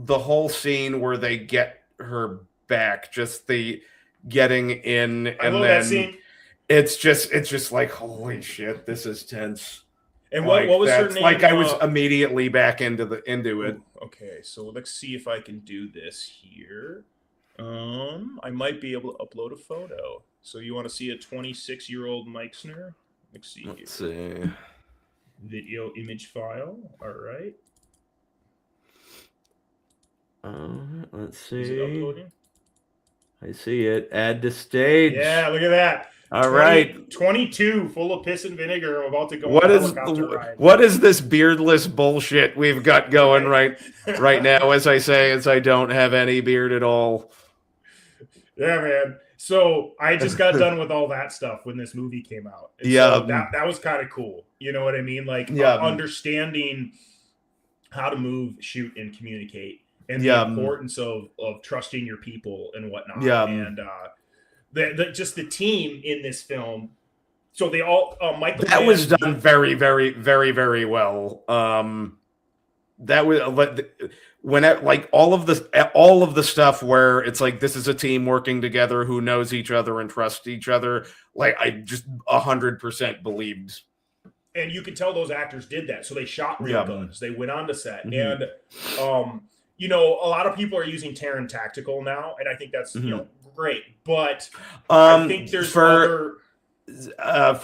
whole scene where they get her back, just the getting in, and then that scene. It's just like, holy shit, this is tense. And what was her name? Like, I was immediately back into it. Okay, so let's see if I can do this here. I might be able to upload a photo. So you want to see a 26-year-old Meixner? Let's see. Let's see. Video image file. All right. Let's see. Is it uploading? I see it. Add to stage. Yeah, look at that. All right. 22, full of piss and vinegar. I'm about to go on a helicopter ride. What is this beardless bullshit we've got going right now? As I don't have any beard at all. Yeah, man. So I just got done with all that stuff when this movie came out. And so that was kind of cool. You know what I mean? Like understanding how to move, shoot, and communicate, and the importance of trusting your people and whatnot. And just the team in this film. So they all Michael. That was done very, very, very, very well. That was when like all of the stuff where it's like, this is a team working together who knows each other and trusts each other. Like, I just 100% believed. And you could tell those actors did that. So they shot real guns. They went on to set. And you know, a lot of people are using Terran Tactical now, and I think that's you know, great. But I think there's for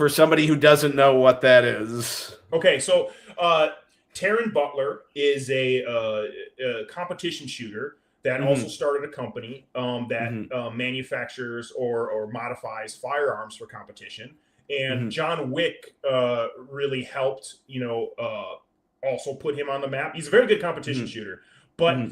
somebody who doesn't know what that is. Okay, so Terran Butler is a competition shooter that also started a company that manufactures or modifies firearms for competition. And John Wick really helped, you know, also put him on the map. He's a very good competition shooter, but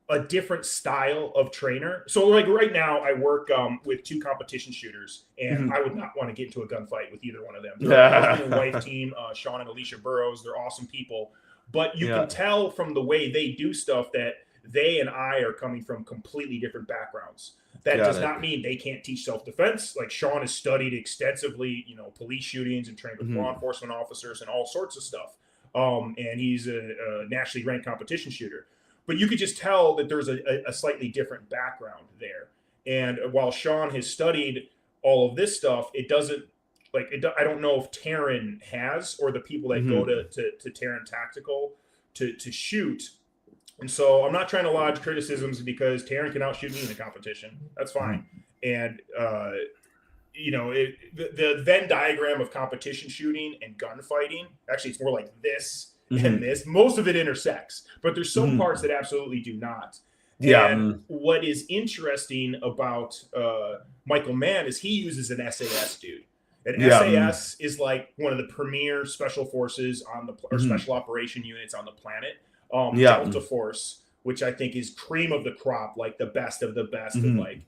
a different style of trainer. So like right now I work with two competition shooters, and I would not want to get into a gunfight with either one of them. They're a husband and wife team, Sean and Alicia Burrows. They're awesome people, but you can tell from the way they do stuff that they and I are coming from completely different backgrounds. That does not mean they can't teach self-defense. Like Sean has studied extensively, you know, police shootings and trained with law enforcement officers and all sorts of stuff. And he's a nationally ranked competition shooter. But you could just tell that there's a slightly different background there. And while Sean has studied all of this stuff, it doesn't, like, I don't know if Terran has, or the people that go to Terran Tactical to shoot. And so I'm not trying to lodge criticisms, because Terran can outshoot me in a competition. That's fine. And, you know, the Venn diagram of competition shooting and gunfighting, actually it's more like this and this. Most of it intersects, but there's some parts that absolutely do not. And what is interesting about Michael Mann is he uses an SAS dude. And SAS is like one of the premier special forces on the or special operation units on the planet. Delta Force, which I think is cream of the crop, like the best of the best. And like,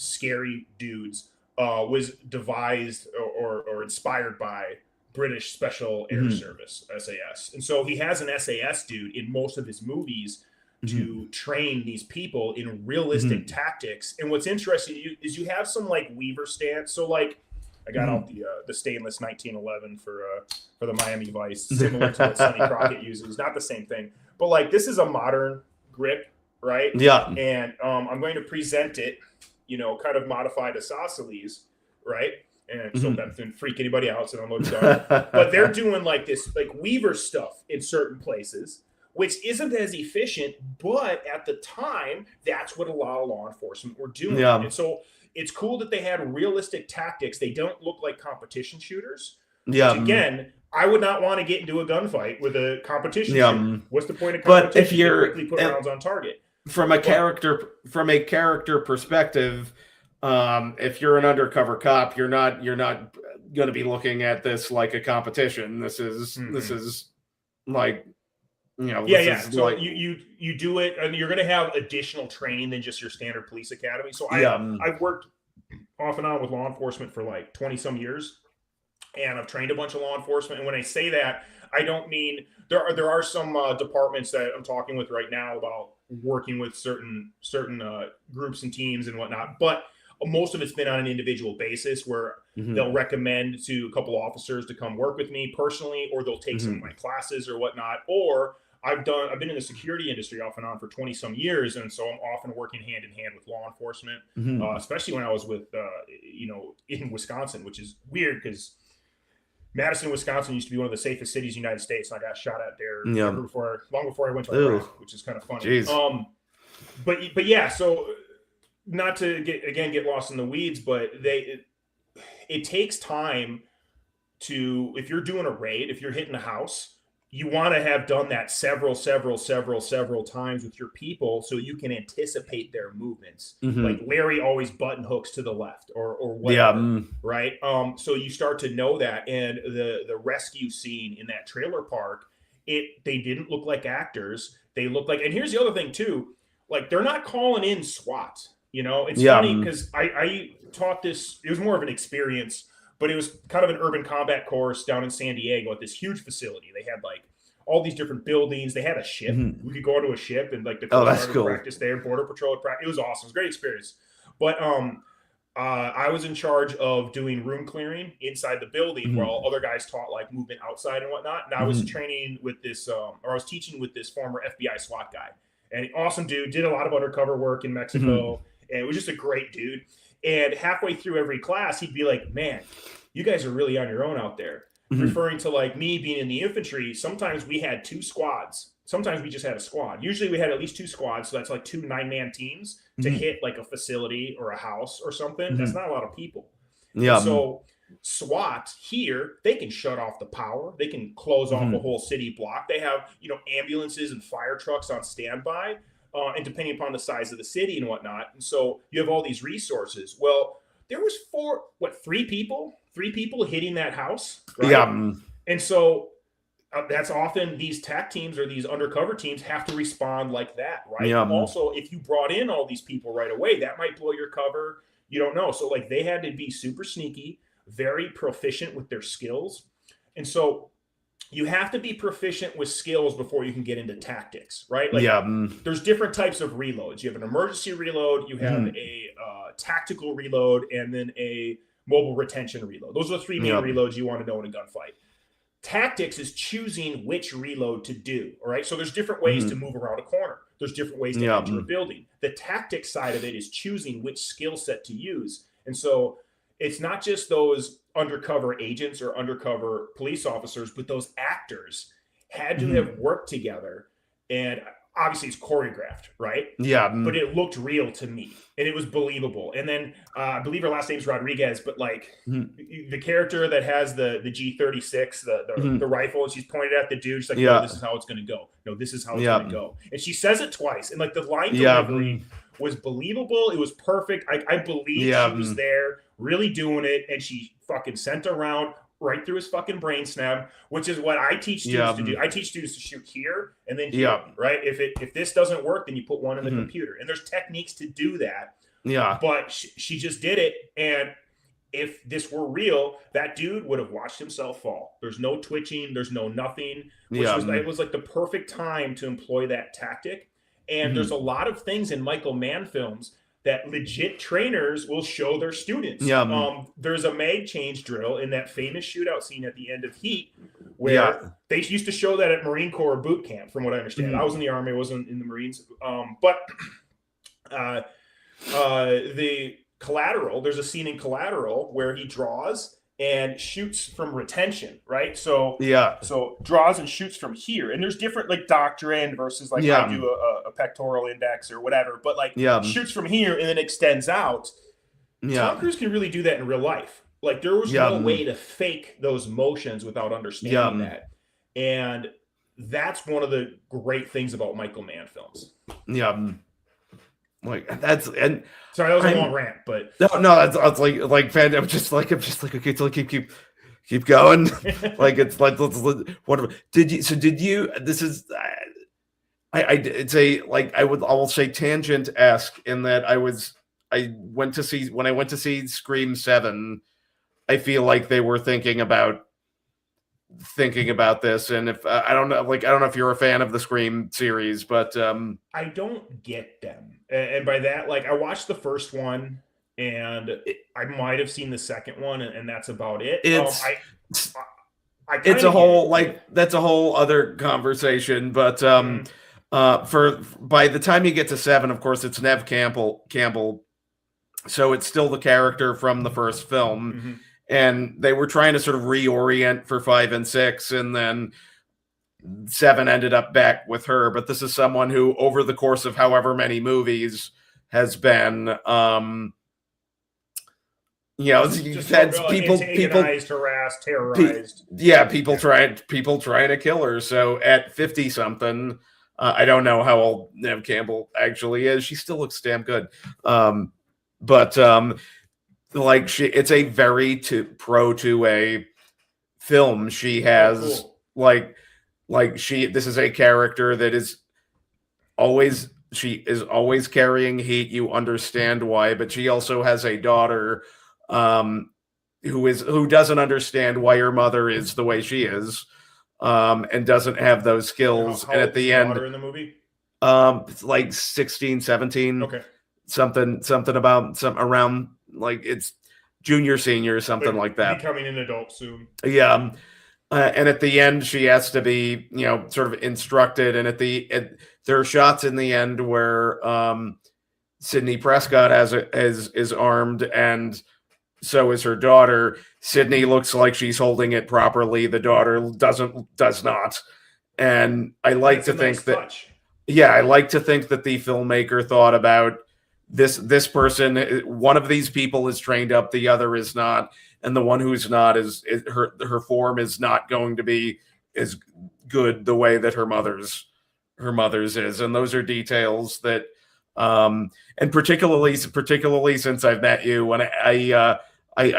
scary dudes was devised or inspired by British Special Air Service, SAS. And so he has an SAS dude in most of his movies to train these people in realistic tactics. And what's interesting is you have some like Weaver stance. So like I got out the stainless 1911 for the Miami Vice, similar to what Sonny Crockett uses. Not the same thing, but like this is a modern grip, right? Yeah. And I'm going to present it, kind of modified isosceles, right? And so that didn't freak anybody out, so I'm done. But they're doing like this, like Weaver stuff in certain places, which isn't as efficient, but at the time, that's what a lot of law enforcement were doing. Yeah. And so it's cool that they had realistic tactics. They don't look like competition shooters. Yeah. Which again, I would not want to get into a gunfight with a competition shooter. What's the point of competition? But if you're quickly put rounds on target. From a character perspective, if you're an undercover cop, you're not going to be looking at this like a competition. This is like, So like, you do it, and you're going to have additional training than just your standard police academy. So I've worked off and on with law enforcement for like 20 some years, and I've trained a bunch of law enforcement. And when I say that, I don't mean there are some departments that I'm talking with right now about working with certain groups and teams and whatnot, but most of it's been on an individual basis where they'll recommend to a couple officers to come work with me personally, or they'll take some of my classes or whatnot. Or I've been in the security industry off and on for 20 some years. And so I'm often working hand in hand with law enforcement, especially when I was with, in Wisconsin, which is weird because Madison, Wisconsin used to be one of the safest cities in the United States. And I got shot at there long before I went to Iraq, which is kind of funny. Jeez. But yeah, so not to get lost in the weeds, but it takes time to, if you're doing a raid, if you're hitting a house, you want to have done that several times with your people so you can anticipate their movements. Like Larry always button hooks to the left or whatever, right? So you start to know that. And the rescue scene in that trailer park, they didn't look like actors. They looked like, and here's the other thing too, like they're not calling in SWAT. It's funny because I taught this, it was more of an experience, but it was kind of an urban combat course down in San Diego at this huge facility. They had like all these different buildings. They had a ship. We could go onto a ship and like the that's cool. Practice there, Border Patrol would practice. It was awesome. It was a great experience. But I was in charge of doing room clearing inside the building while other guys taught like movement outside and whatnot. And I was training with this, or I was teaching with this former FBI SWAT guy. And awesome dude, did a lot of undercover work in Mexico. And it was just a great dude. And halfway through every class, he'd be like, man, you guys are really on your own out there. Referring to like me being in the infantry, sometimes we had 2 squads. Sometimes we just had a squad. Usually we had at least 2 squads. So that's like 2 9-man teams to hit like a facility or a house or something. That's not a lot of people. Yeah. So SWAT here, they can shut off the power. They can close off a whole city block. They have, ambulances and fire trucks on standby. And depending upon the size of the city and whatnot. And so you have all these resources. Well, there was 3 people hitting that house. Right? Yeah. And so that's often these TAC teams or these undercover teams have to respond like that. Right. Yeah. Also, if you brought in all these people right away, that might blow your cover. You don't know. So like they had to be super sneaky, very proficient with their skills. And so you have to be proficient with skills before you can get into tactics, right? Like, there's different types of reloads. You have an emergency reload, you have a tactical reload, and then a mobile retention reload. Those are the 3 main reloads you want to know in a gunfight. Tactics is choosing which reload to do, all right? So there's different ways to move around a corner. There's different ways to enter a building. The tactics side of it is choosing which skill set to use. And so it's not just those undercover agents or undercover police officers, but those actors had to have worked together. And obviously it's choreographed, right? Yeah. But it looked real to me and it was believable. And then I believe her last name's Rodriguez, but like the character that has the G36, the rifle, and she's pointed at the dude. She's like, no, this is how it's going to go. No, this is how it's going to go. And she says it twice. And like the line delivery was believable. It was perfect. I believe she was there really doing it. And she fucking sent a round right through his fucking brainstem, which is what I teach students to do. I teach students to shoot here and then here, right? If this doesn't work, then you put one in the computer. And there's techniques to do that. Yeah. But she just did it. And if this were real, that dude would have watched himself fall. There's no twitching, there's no nothing, which Yeah. was it was like the perfect time to employ that tactic. And there's Mhm. a lot of things in Michael Mann films that legit trainers will show their students. Yeah. There's a mag change drill in that famous shootout scene at the end of Heat, Yeah. where they used to show that at Marine Corps boot camp, from what I understand. I was in the Army, I wasn't in the Marines. But the Collateral, there's a scene in Collateral where he draws and shoots from retention, right? So draws and shoots from here, and there's different like doctrine versus like I do a pectoral index or whatever, but like shoots from here and then extends out. Tom Cruise can really do that in real life. Like there was no way to fake those motions without understanding that, and that's one of the great things about Michael Mann films. Like that's and sorry, that was a long rant, but no, that's like fan. I'm just like okay, so keep going. Like it's like what did you? So did you? This is it's a like I will say tangent-esque in that I went to see Scream 7. I feel like they were thinking about this, and if I don't know if you're a fan of the Scream series, but I don't get them, and by that, like I watched the first one, and I might have seen the second one, and that's about it. It's it's a whole that's a whole other conversation, but for by the time you get to 7, of course, it's Nev Campbell, so it's still the character from the first film. And they were trying to sort of reorient for 5 and 6, and then 7 ended up back with her. But this is someone who, over the course of however many movies, has been, that's people, harassed, terrorized. People trying to kill her. So at 50 something, I don't know how old Nev Campbell actually is. She still looks damn good. Like it's a very pro 2A film. She has this is a character that is always carrying heat. You understand why, but she also has a daughter who doesn't understand why her mother is the way she is, and doesn't have those skills. How and at the end, in the movie, it's like 16, 17. Okay. Something about around like it's junior, senior, something like that. Becoming an adult soon. Yeah. And at the end, she has to be, sort of instructed. And there are shots in the end where Sidney Prescott is armed, and so is her daughter. Sidney looks like she's holding it properly. The daughter does not. And I like to think that, I like to think that the filmmaker thought about this person, one of these people is trained up, the other is not, and the one who's not is her form is not going to be as good the way that her mother's is. And those are details that and particularly since I've met you, when I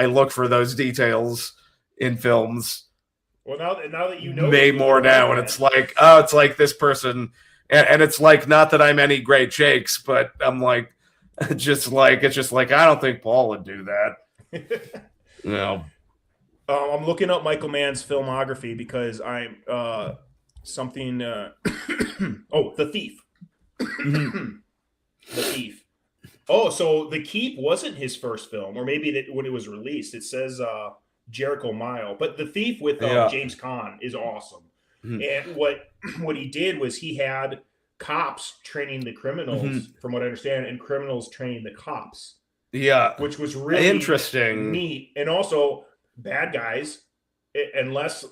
look for those details in films. Well, now that you know, way more now, and it's like this person, and it's like, not that I'm any great shakes, but I'm like, it's just like I don't think Paul would do that. No. I'm looking up Michael Mann's filmography because I'm something. Oh, The Thief. The Thief. Oh, so The Keep wasn't his first film, or maybe that when it was released. It says Jericho Mile, but The Thief with James Caan is awesome. And what he did was he had cops training the criminals, from what I understand, and criminals training the cops. Yeah, which was really interesting, neat. And also bad guys, unless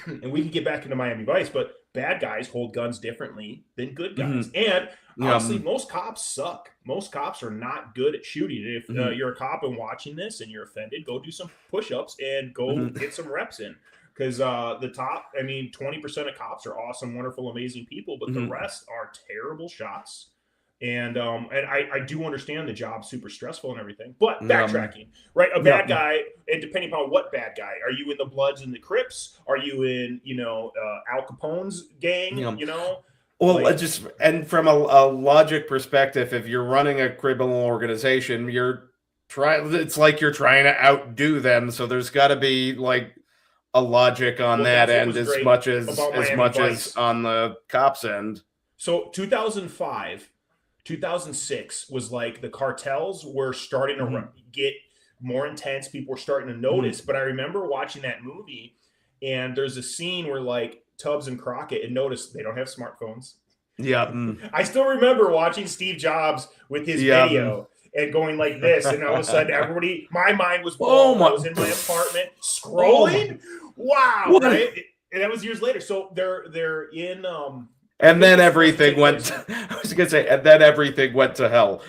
and we can get back into Miami Vice, but bad guys hold guns differently than good guys. And honestly, most cops suck. Most cops are not good at shooting. If you're a cop and watching this and you're offended, go do some push-ups and go get some reps in. Because 20% of cops are awesome, wonderful, amazing people, but the rest are terrible shots. And I do understand the job's super stressful and everything. But backtracking, right? A bad guy, and depending upon what bad guy, are you in the Bloods and the Crips? Are you in Al Capone's gang? Well, Like, just and from a logic perspective, if you're running a criminal organization, it's like you're trying to outdo them. So there's got to be like a logic on well, that that's what end was great about as Miami much as Vice. on the cops end. So 2005, 2006 was like the cartels were starting to get more intense. People were starting to notice. But I remember watching that movie, and there's a scene where like Tubbs and Crockett, and notice they don't have smartphones. Yeah. I still remember watching Steve Jobs with his video and going like this, and all of a sudden everybody, my mind was blown. I was in my apartment scrolling. Wow, right? And that was years later. So they're in and then everything went. I was gonna say, and then everything went to hell.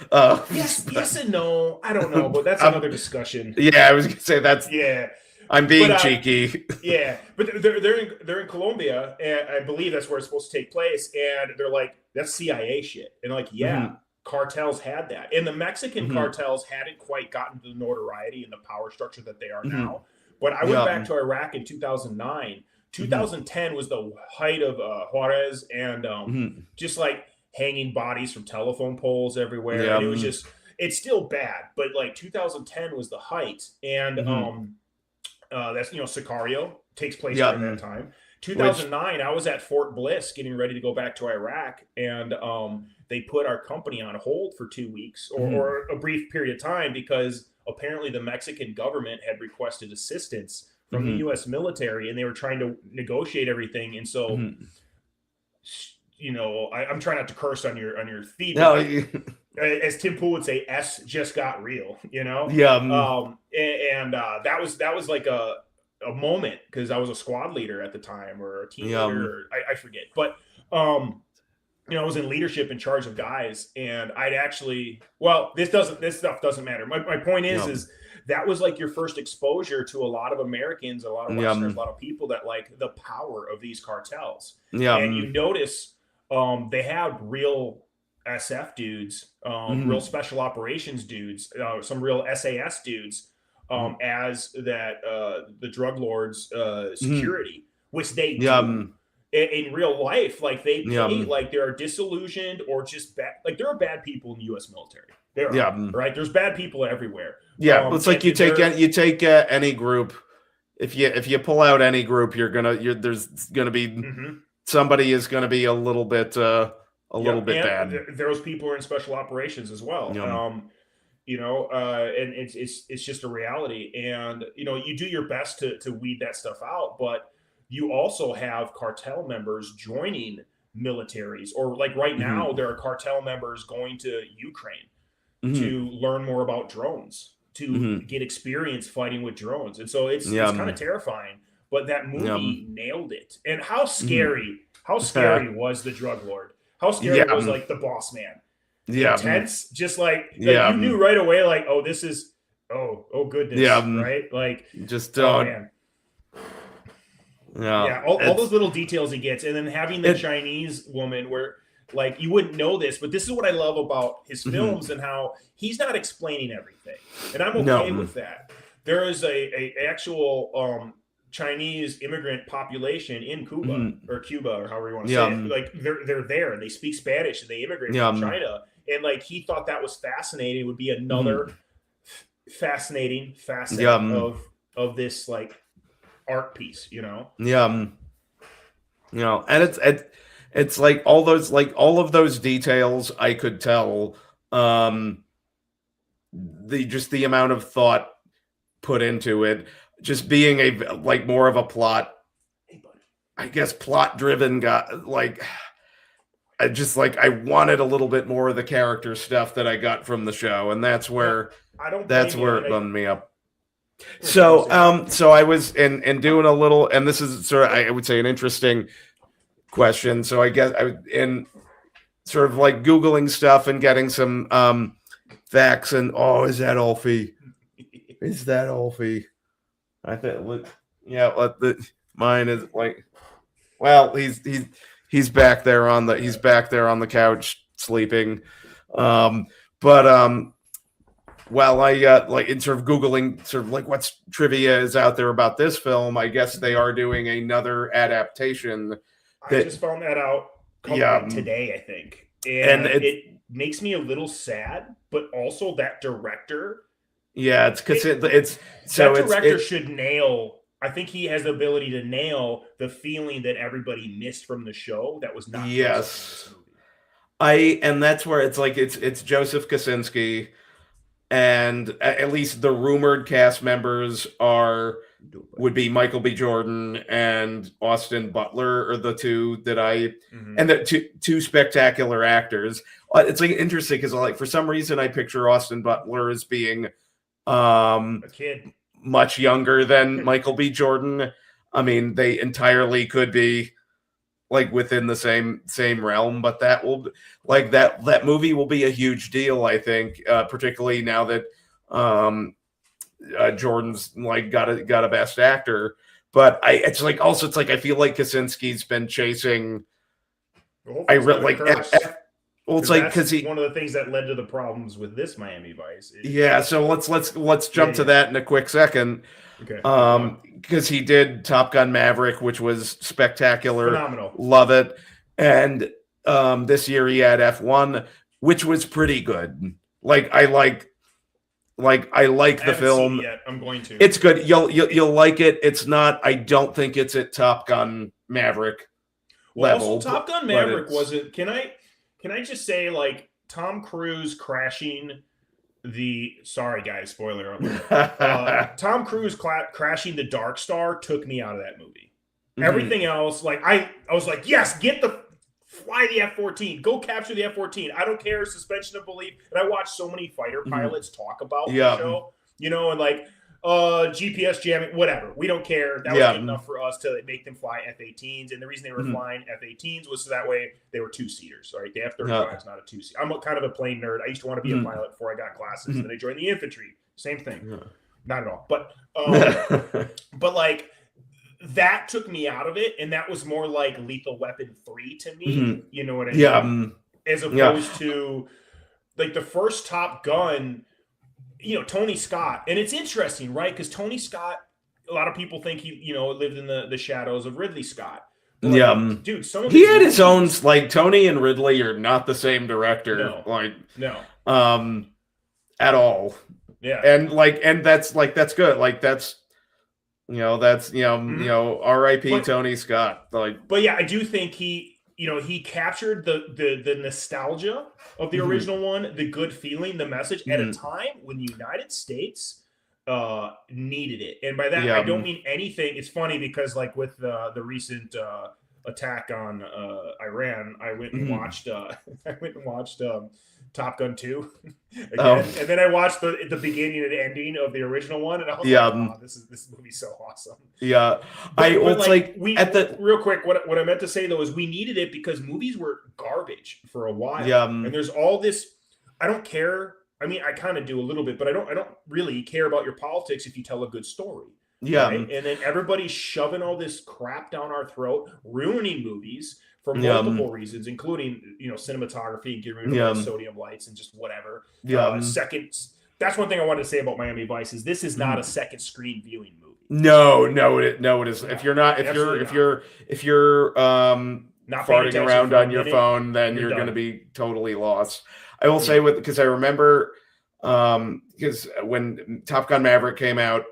Yes and no. I don't know, but that's another discussion. Yeah, I was gonna say that's. Yeah, I'm being cheeky. Yeah, but they're in Colombia, and I believe that's where it's supposed to take place. And they're like, that's CIA shit. And like, yeah, cartels had that, and the Mexican cartels hadn't quite gotten to the notoriety and the power structure that they are now. But I went back to Iraq in 2009. 2010 was the height of Juarez and just like hanging bodies from telephone poles everywhere. And it was just, it's still bad, but like 2010 was the height. And that's, Sicario takes place during that time. 2009, I was at Fort Bliss getting ready to go back to Iraq, and they put our company on hold for 2 weeks or a brief period of time because apparently the Mexican government had requested assistance from the U.S. military, and they were trying to negotiate everything. And so, I'm trying not to curse on your feed. No, as Tim Pool would say, S just got real, Yeah. That was like a moment because I was a squad leader at the time or a team leader. I forget. But, I was in leadership in charge of guys, and I'd actually, this stuff doesn't matter. My point is that was like your first exposure to a lot of Americans, a lot of Westerners, a lot of people that like the power of these cartels. And you notice they have real SF dudes, real special operations dudes, some real SAS dudes as the drug lords security, which they do. In real life, like they play like they are disillusioned or just bad. Like there are bad people in the U.S. military. There are, right? There's bad people everywhere. Yeah, it's like you take any group. If you pull out any group, there's gonna be somebody is gonna be a little bit bad. Those people are in special operations as well. And it's just a reality. And you do your best to weed that stuff out, but you also have cartel members joining militaries, or like right now, there are cartel members going to Ukraine to learn more about drones, to get experience fighting with drones. And so it's kind of terrifying, but that movie nailed it. And how scary was the drug lord? How scary was like the boss man? Intense, just like you knew right away, like, oh, this is, oh goodness, right? Like, just don't. Man. All those little details he gets, and then having the Chinese woman where like you wouldn't know this, but this is what I love about his films and how he's not explaining everything, and I'm okay with that. There is a actual Chinese immigrant population in Cuba or however you want to say it. Like they're there and they speak Spanish and they immigrate from China, and like he thought that was fascinating. It would be another fascinating facet of this like art piece, and it's like all of those details I could tell the amount of thought put into it, just being a like more of a plot, I guess plot driven guy. Like I wanted a little bit more of the character stuff that I got from the show, and that's where it bummed me up. So I was in doing a little, and this is sort of, I would say, an interesting question. So I guess I was in sort of like Googling stuff and getting some facts, and is that Ulfie? Is that Ulfie? I think mine is like, well, he's back there on the couch sleeping, Well, I like in sort of Googling sort of like what's trivia is out there about this film. I guess they are doing another adaptation. I just found that out. covering it today, I think. And it makes me a little sad, but also that director. Yeah, it's because should nail. I think he has the ability to nail the feeling that everybody missed from the show that was not present in this movie. And that's where it's like it's Joseph Kosinski, and at least the rumored cast members would be Michael B. Jordan and Austin Butler are the two that and the two spectacular actors. It's like interesting because like for some reason I picture Austin Butler as being a kid, much younger than Michael B. Jordan. I mean, they entirely could be like within the same realm, but that will like that movie will be a huge deal, I think, particularly now that Jordan's like got a best actor. But it's like I feel like Kosinski's been chasing. Well, it's like because one of the things that led to the problems with this Miami Vice. So let's jump to that in a quick second. Okay. Because he did Top Gun Maverick, which was spectacular, phenomenal, love it, and this year he had F1, which was pretty good. I like the film. Yet. I'm going to. It's good. You'll like it. It's not. I don't think it's at Top Gun Maverick level. Also, Top Gun Maverick wasn't. Can I just say, like, Tom Cruise crashing sorry guys, spoiler alert. Tom Cruise crashing the Dark Star took me out of that movie. Mm-hmm. Everything else, like I was like, yes, fly the F-14, go capture the F-14. I don't care, suspension of belief. And I watched so many fighter pilots talk about the show, and like GPS jamming, whatever. We don't care. That was good enough for us to make them fly F-18s. And the reason they were flying F-18s was so that way they were 2-seaters, right? The F-35 is not a 2-seater. I'm kind of a plane nerd. I used to want to be a pilot before I got glasses. And then I joined the infantry. Same thing. Not at all. But but like that took me out of it. And that was more like Lethal Weapon 3 to me. You know what I mean? Yeah. As opposed to like the first Top Gun. Tony Scott, and it's interesting, right? Because Tony Scott, a lot of people think he, lived in the shadows of Ridley Scott. But dude, he had his own. Like Tony and Ridley are not the same director. No. At all. Yeah, and that's good. Like that's R.I.P. Tony Scott. But yeah, I do think he captured the nostalgia of the original one, the good feeling, the message at a time when the United States needed it. And by that, I don't mean anything. It's funny because like with the recent attack on Iran, I went and watched Top Gun 2 again. And then I watched the beginning and ending of the original one, and I was like, oh, this movie's so awesome. Yeah. Real quick, what I meant to say though is we needed it because movies were garbage for a while. Yeah. And there's all this, I don't care. I mean, I kind of do a little bit, but I don't really care about your politics if you tell a good story. Yeah. Right? And then everybody's shoving all this crap down our throat, ruining movies for multiple reasons, including cinematography and getting rid of sodium lights and just whatever. That's one thing I wanted to say about Miami Vice is this is not a second screen viewing movie. No, it is. If you're not not farting around on your phone, then you're going to be totally lost. I will say because I remember because when Top Gun Maverick came out,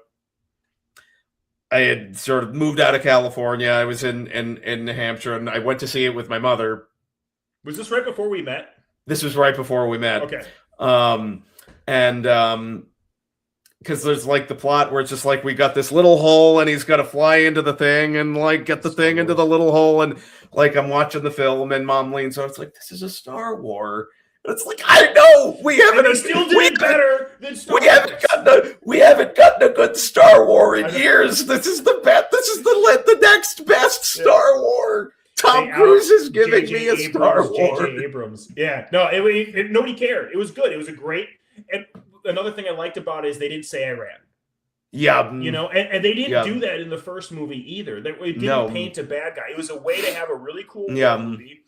I had sort of moved out of California. I was in New Hampshire, and I went to see it with my mother. Was this right before we met? This was right before we met. Okay. Because there's like the plot where it's just like we got this little hole, and he's got to fly into the thing and like get the thing into the little hole, and like I'm watching the film, and Mom leans over. It's like this is a Star Wars. It's like I know we haven't. And they still did it better than Star Wars. We haven't gotten a good Star Wars in years. This is the best. This is the next best Star Wars. Tom Cruise is giving me a Star Wars. J.J. Abrams. Yeah, no, nobody cared. It was good. It was a great. And another thing I liked about it is they didn't say Iran. Yeah, and they didn't do that in the first movie either. It didn't paint a bad guy. It was a way to have a really cool movie.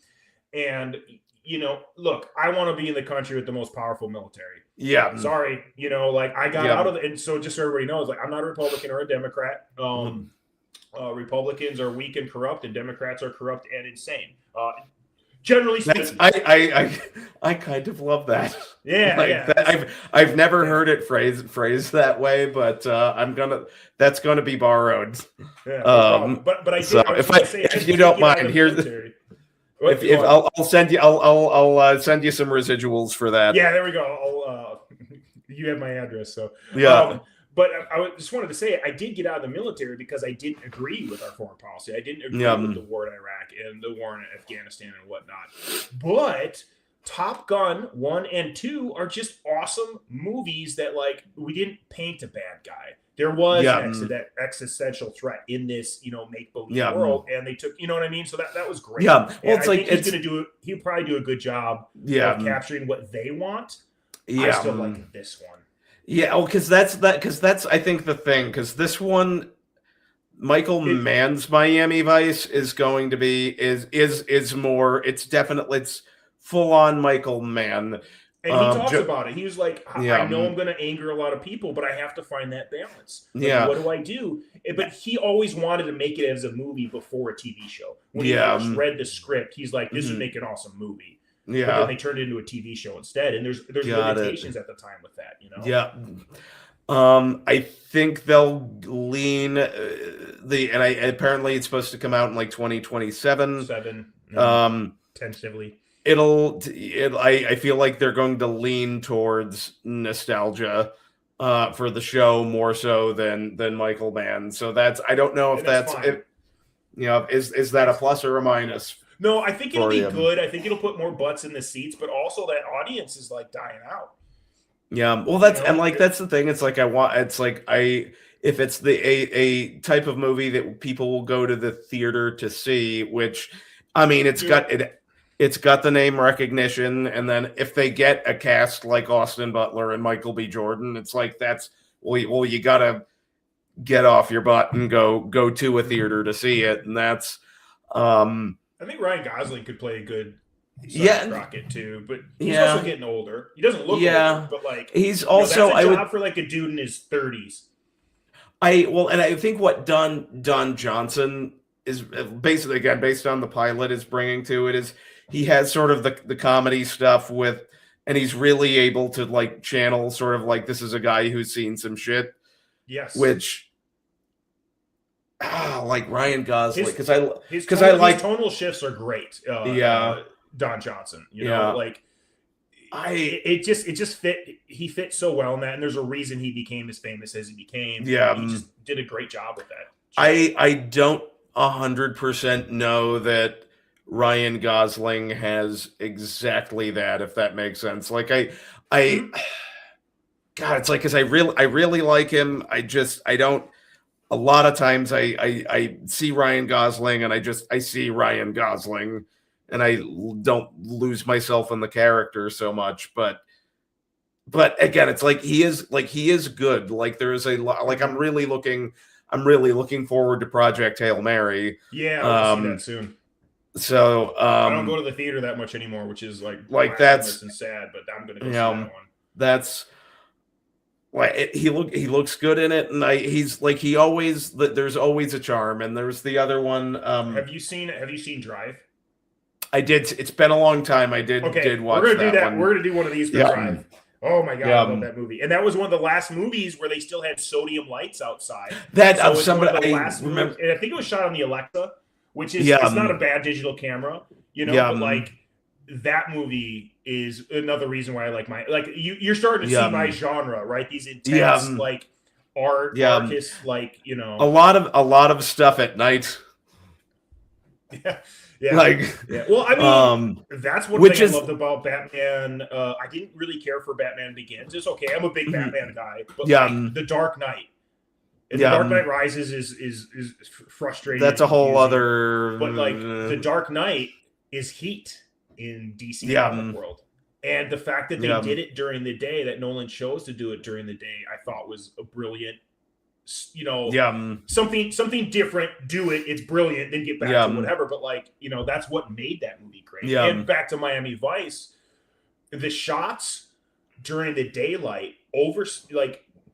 And look, I want to be in the country with the most powerful military. Yeah. Sorry, I got out of it. And so just so everybody knows, like, I'm not a Republican or a Democrat. Republicans are weak and corrupt, and Democrats are corrupt and insane. Generally That's speaking. I kind of love that. Yeah, Like yeah. that, I've never heard it phrased that way, but that's gonna be borrowed. Yeah, no problem. But So I was just gonna say, if I you did don't get out mind, of the here's military. What? Go if on. I'll send you send you some residuals for that. Yeah, there we go. You have my address, so Yeah. but just wanted to say I did get out of the military because I didn't agree with our foreign policy. I didn't agree with the war in Iraq and the war in Afghanistan and whatnot. But Top Gun 1 and 2 are just awesome movies that, like, we didn't paint a bad guy. There was an existential threat in this, make-believe world, and they took, you know what I mean? So that was great. Yeah. Well, and it's I like think he'll probably do a good job of capturing what they want. I still like this one. Yeah, because that's I think the thing, because this one, Michael Mann's Miami Vice is going to be is more. It's full on Michael Mann. And he talks about it. He was like, I know I'm going to anger a lot of people, but I have to find that balance. Like, what do I do? But he always wanted to make it as a movie before a TV show. When he first read the script, he's like, this would make an awesome movie. Yeah. But then they turned it into a TV show instead. And there's limitations at the time with that, Yeah. I think they'll lean apparently it's supposed to come out in like 2027. Tentatively. I feel like they're going to lean towards nostalgia for the show more so than Michael Mann. So I don't know if is that a plus or a minus? No, I think it'll be good. I think it'll put more butts in the seats, but also that audience is like dying out. Yeah, well, that's the thing. It's like if it's a type of movie that people will go to the theater to see, which I mean, it's got the name recognition, and then if they get a cast like Austin Butler and Michael B. Jordan, it's like you gotta get off your butt and go to a theater to see it, and that's. I think Ryan Gosling could play a good Crockett too, but he's also getting older. He doesn't look older, but like he's also that's a job for like a dude in his 30s. And I think what Don Johnson is basically, again, based on the pilot, is bringing to it is he has sort of the comedy stuff and he's really able to like channel sort of like, this is a guy who's seen some shit. Yes. Which like Ryan Gosling, because his tonal shifts are great. Don Johnson, like it just fit. He fit so well in that, and there's a reason he became as famous as he became. Yeah, he just did a great job with that. I don't 100% know that Ryan Gosling has exactly that, if that makes sense. Like God, it's like, because I really like him. I don't. A lot of times I see Ryan Gosling and I see Ryan Gosling and I don't lose myself in the character so much. But again, it's like he is good. Like there is a lot. Like I'm really looking forward to Project Hail Mary. Yeah, I'll see that soon. So I don't go to the theater that much anymore, which is like that's and sad. But I'm going to go see that one. That's. He looks good in it, and he's like there's always a charm, and there's the other one. Have you seen Drive? I did. It's been a long time. I did watch that. We're gonna do that. One. We're gonna do one of these for Drive. Oh my god, I love that movie, and that was one of the last movies where they still had sodium lights outside. That so somebody I remember, and I think it was shot on the Alexa, which is it's not a bad digital camera, but like that movie is another reason why I like you're starting to see my genre, right? These intense like artists, like a lot of stuff at night. Yeah. Well, I mean, that's one thing I loved about Batman. I didn't really care for Batman Begins. It's okay. I'm a big Batman guy, but The Dark Knight. And The Dark Knight Rises is frustrating. That's a whole other. But like The Dark Knight is heat in DC comic world, and the fact that they did it during the day, that Nolan chose to do it during the day, I thought was a brilliant. Something different. Do it. It's brilliant. Then get back to whatever. But that's what made that movie great. And back to Miami Vice, the shots during the daylight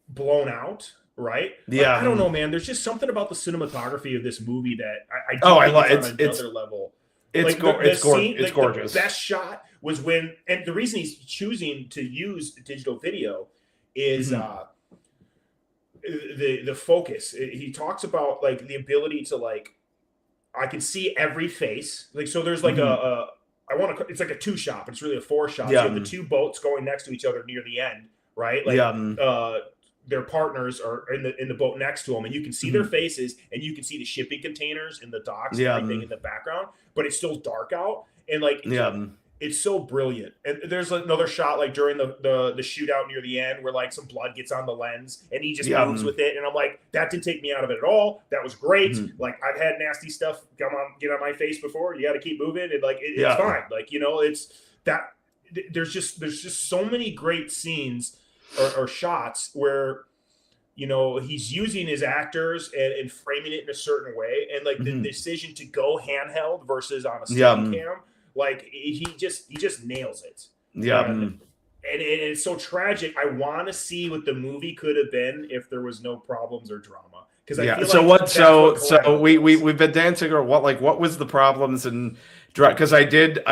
blown out. Right? I don't know, man. There's just something about the cinematography of this movie that I like. It's another level. It's Like the scene, it's like gorgeous. the best shot was when, and the reason he's choosing to use digital video is the focus. He talks about like the ability to like, I can see every face. Like, so there's like it's like a 2 shot, but it's really a 4 shot. So you have the 2 boats going next to each other near the end, right? Like, their partners are in the boat next to them, and you can see their faces, and you can see the shipping containers in the docks and everything in the background, but it's still dark out, and like it's so brilliant. And there's another shot like during the shootout near the end where like some blood gets on the lens and he just moves with it, and I'm like, that didn't take me out of it at all. That was great. Like, I've had nasty stuff get on my face before. You got to keep moving, and like it's fine. Like, you know, it's that there's just so many great scenes or shots where, you know, he's using his actors and framing it in a certain way, and like the decision to go handheld versus on a steady cam, like he just nails it. And it's so tragic. I want to see what the movie could have been if there was no problems or drama. Because I feel like so we've been dancing, or what was the problems and. Because I did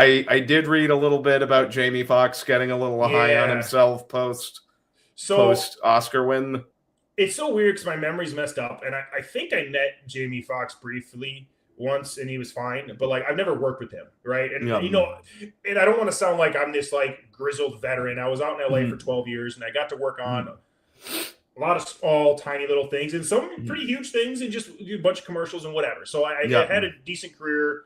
read a little bit about Jamie Foxx getting a little high on himself post Oscar win. It's so weird because my memory's messed up, and I think I met Jamie Foxx briefly once, and he was fine, but like I've never worked with him, right? And you know, and I don't want to sound like I'm this like grizzled veteran. I was out in LA for 12 years, and I got to work on a lot of small, tiny little things, and some pretty huge things, and just a bunch of commercials and whatever. So I had a decent career.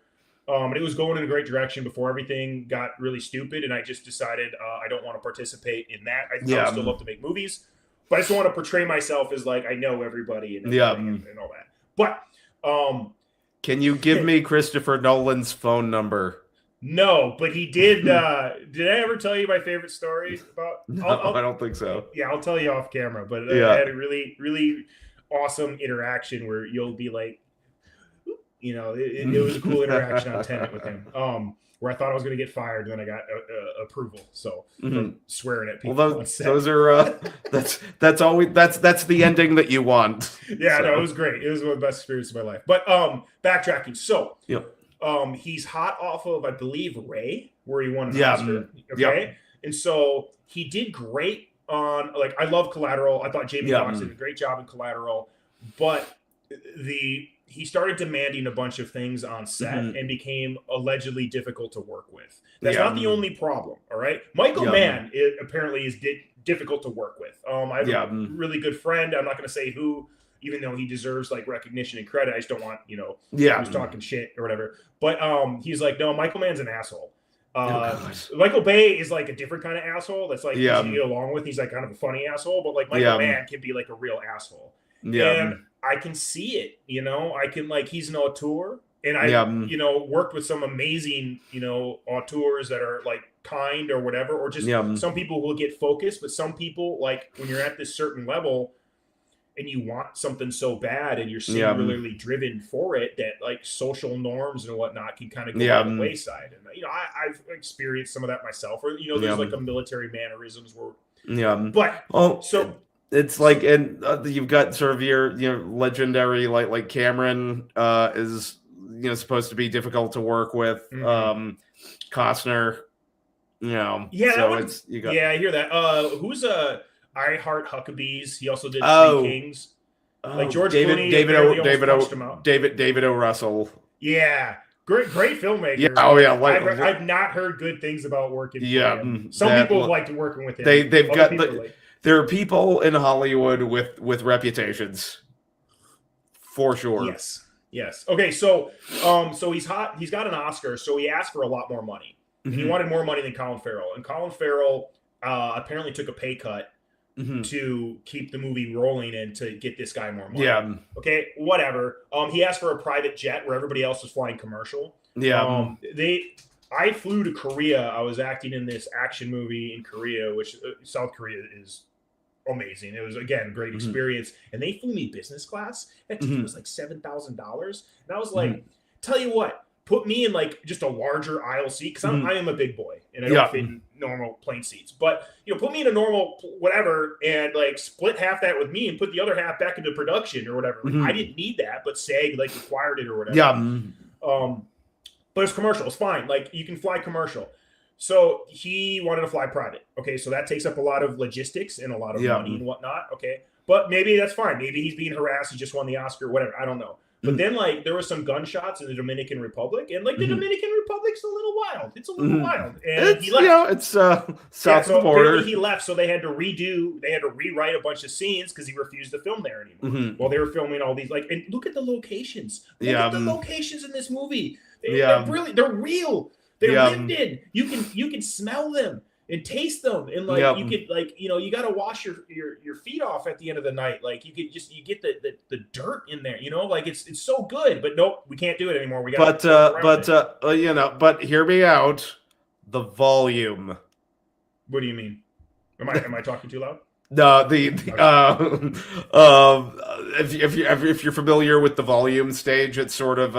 And it was going in a great direction before everything got really stupid, and I just decided I don't want to participate in that. I still love to make movies, but I just want to portray myself as like I know everybody and all that. But can you give me Christopher Nolan's phone number? No, but he did. Did I ever tell you my favorite story about? No, I don't think so. Yeah, I'll tell you off camera. But I had a really, really awesome interaction where you'll be like, you know, it was a cool interaction on Tenet with him. Where I thought I was going to get fired, and then I got approval. So swearing at people. Well, those are that's always that's the ending that you want. Yeah, so. No, it was great. It was one of the best experiences of my life. But backtracking. So he's hot off of, I believe, Ray, where he won an Oscar. Okay, and so he did great on, like, I love Collateral. I thought Jamie Foxx did a great job in Collateral, but he started demanding a bunch of things on set and became allegedly difficult to work with. That's not the only problem, all right? Michael Mann apparently is difficult to work with. I have a really good friend. I'm not going to say who, even though he deserves like recognition and credit. I just don't want, you know, who's talking shit or whatever. But he's like, no, Michael Mann's an asshole. Michael Bay is like a different kind of asshole that's like easy to get along with. He's like kind of a funny asshole, but like Michael Mann can be like a real asshole. And I can see it, you know, I can, like, he's an auteur, and I, you know, worked with some amazing, you know, auteurs that are like kind or whatever, or just some people will get focused, but some people, like, when you're at this certain level and you want something so bad and you're singularly driven for it, that like social norms and whatnot can kind of go on the wayside. And, you know, I've experienced some of that myself, or, you know, there's like a military mannerisms where, but it's like, and you've got sort of your, you know, legendary like Cameron is, you know, supposed to be difficult to work with. Costner, you know, so it's you got I hear that. Who's I Heart Huckabees? He also did Three Kings. Like George Clooney, David O. Russell. Yeah. Great filmmaker. Yeah, I've not heard good things about working with him. Some people have liked working with him. They've got there are people in Hollywood with reputations, for sure. Yes. Okay, so he's hot. He's got an Oscar, so he asked for a lot more money. He wanted more money than Colin Farrell, and Colin Farrell apparently took a pay cut to keep the movie rolling and to get this guy more money. Okay, whatever. He asked for a private jet where everybody else was flying commercial. I flew to Korea. I was acting in this action movie in Korea, which South Korea is amazing. It was, again, a great experience. And they flew me business class. That ticket was like $7,000. And I was like, tell you what, put me in like just a larger aisle seat, because I am a big boy and I don't fit in normal plane seats. But, you know, put me in a normal whatever and like split half that with me and put the other half back into production or whatever. Like, I didn't need that, but SAG like required it or whatever. but it's commercial. It's fine. Like you can fly commercial. So he wanted to fly private. Okay, so that takes up a lot of logistics and a lot of money and whatnot. Okay, but maybe that's fine. Maybe he's being harassed. He just won the Oscar, whatever. I don't know. But then, like, there was some gunshots in the Dominican Republic, and like the Dominican Republic's a little wild. It's a little wild, and he left. It's south of the border. He left, so they had to rewrite a bunch of scenes because he refused to film there anymore. While they were filming all these, like, and look at the locations. Look at the locations in this movie. They're real. They're lived in. You can smell them and taste them, and like you could, like, you know, you got to wash your feet off at the end of the night. Like you get the dirt in there, you know, like it's so good. But nope, we can't do it anymore. We got you know, but hear me out. The volume. What do you mean? Am I talking too loud? No, if you're familiar with the volume stage, it's sort of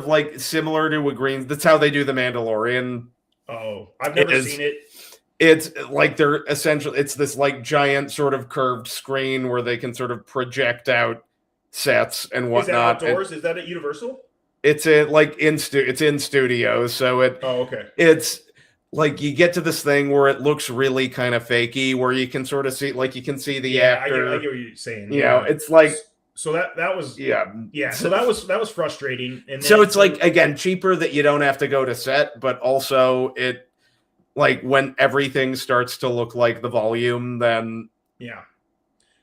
like similar to a green. That's how they do the Mandalorian. Oh, I've never seen it. It's like they're essentially, it's this like giant sort of curved screen where they can sort of project out sets and whatnot. Is that outdoors? Is that at Universal? It's in studio, so it. Oh, okay. It's like you get to this thing where it looks really kind of fakey, where you can sort of see, like you can see the actor. I get what you're saying. You know, it's like. So that was So that was frustrating. And so it's like, again, cheaper that you don't have to go to set, but also it, like, when everything starts to look like the volume, then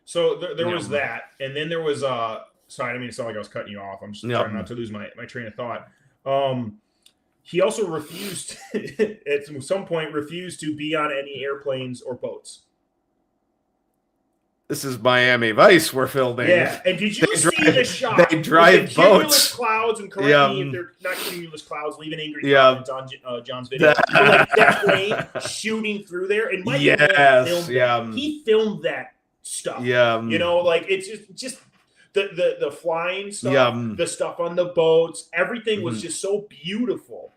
So there was that, and then there was sorry, I didn't mean to sound like I was cutting you off. I'm just trying not to lose my train of thought. He also refused at some point to be on any airplanes or boats. This is Miami Vice we're filming. Yeah, and did you see the shot? They drive boats. Clouds, and correct me if they're not cumulus clouds, leaving angry comments on John's video. Like that plane shooting through there, and Michael Mann filmed that. He filmed that stuff. You know, like it's just the flying stuff, the stuff on the boats, everything was just so beautiful.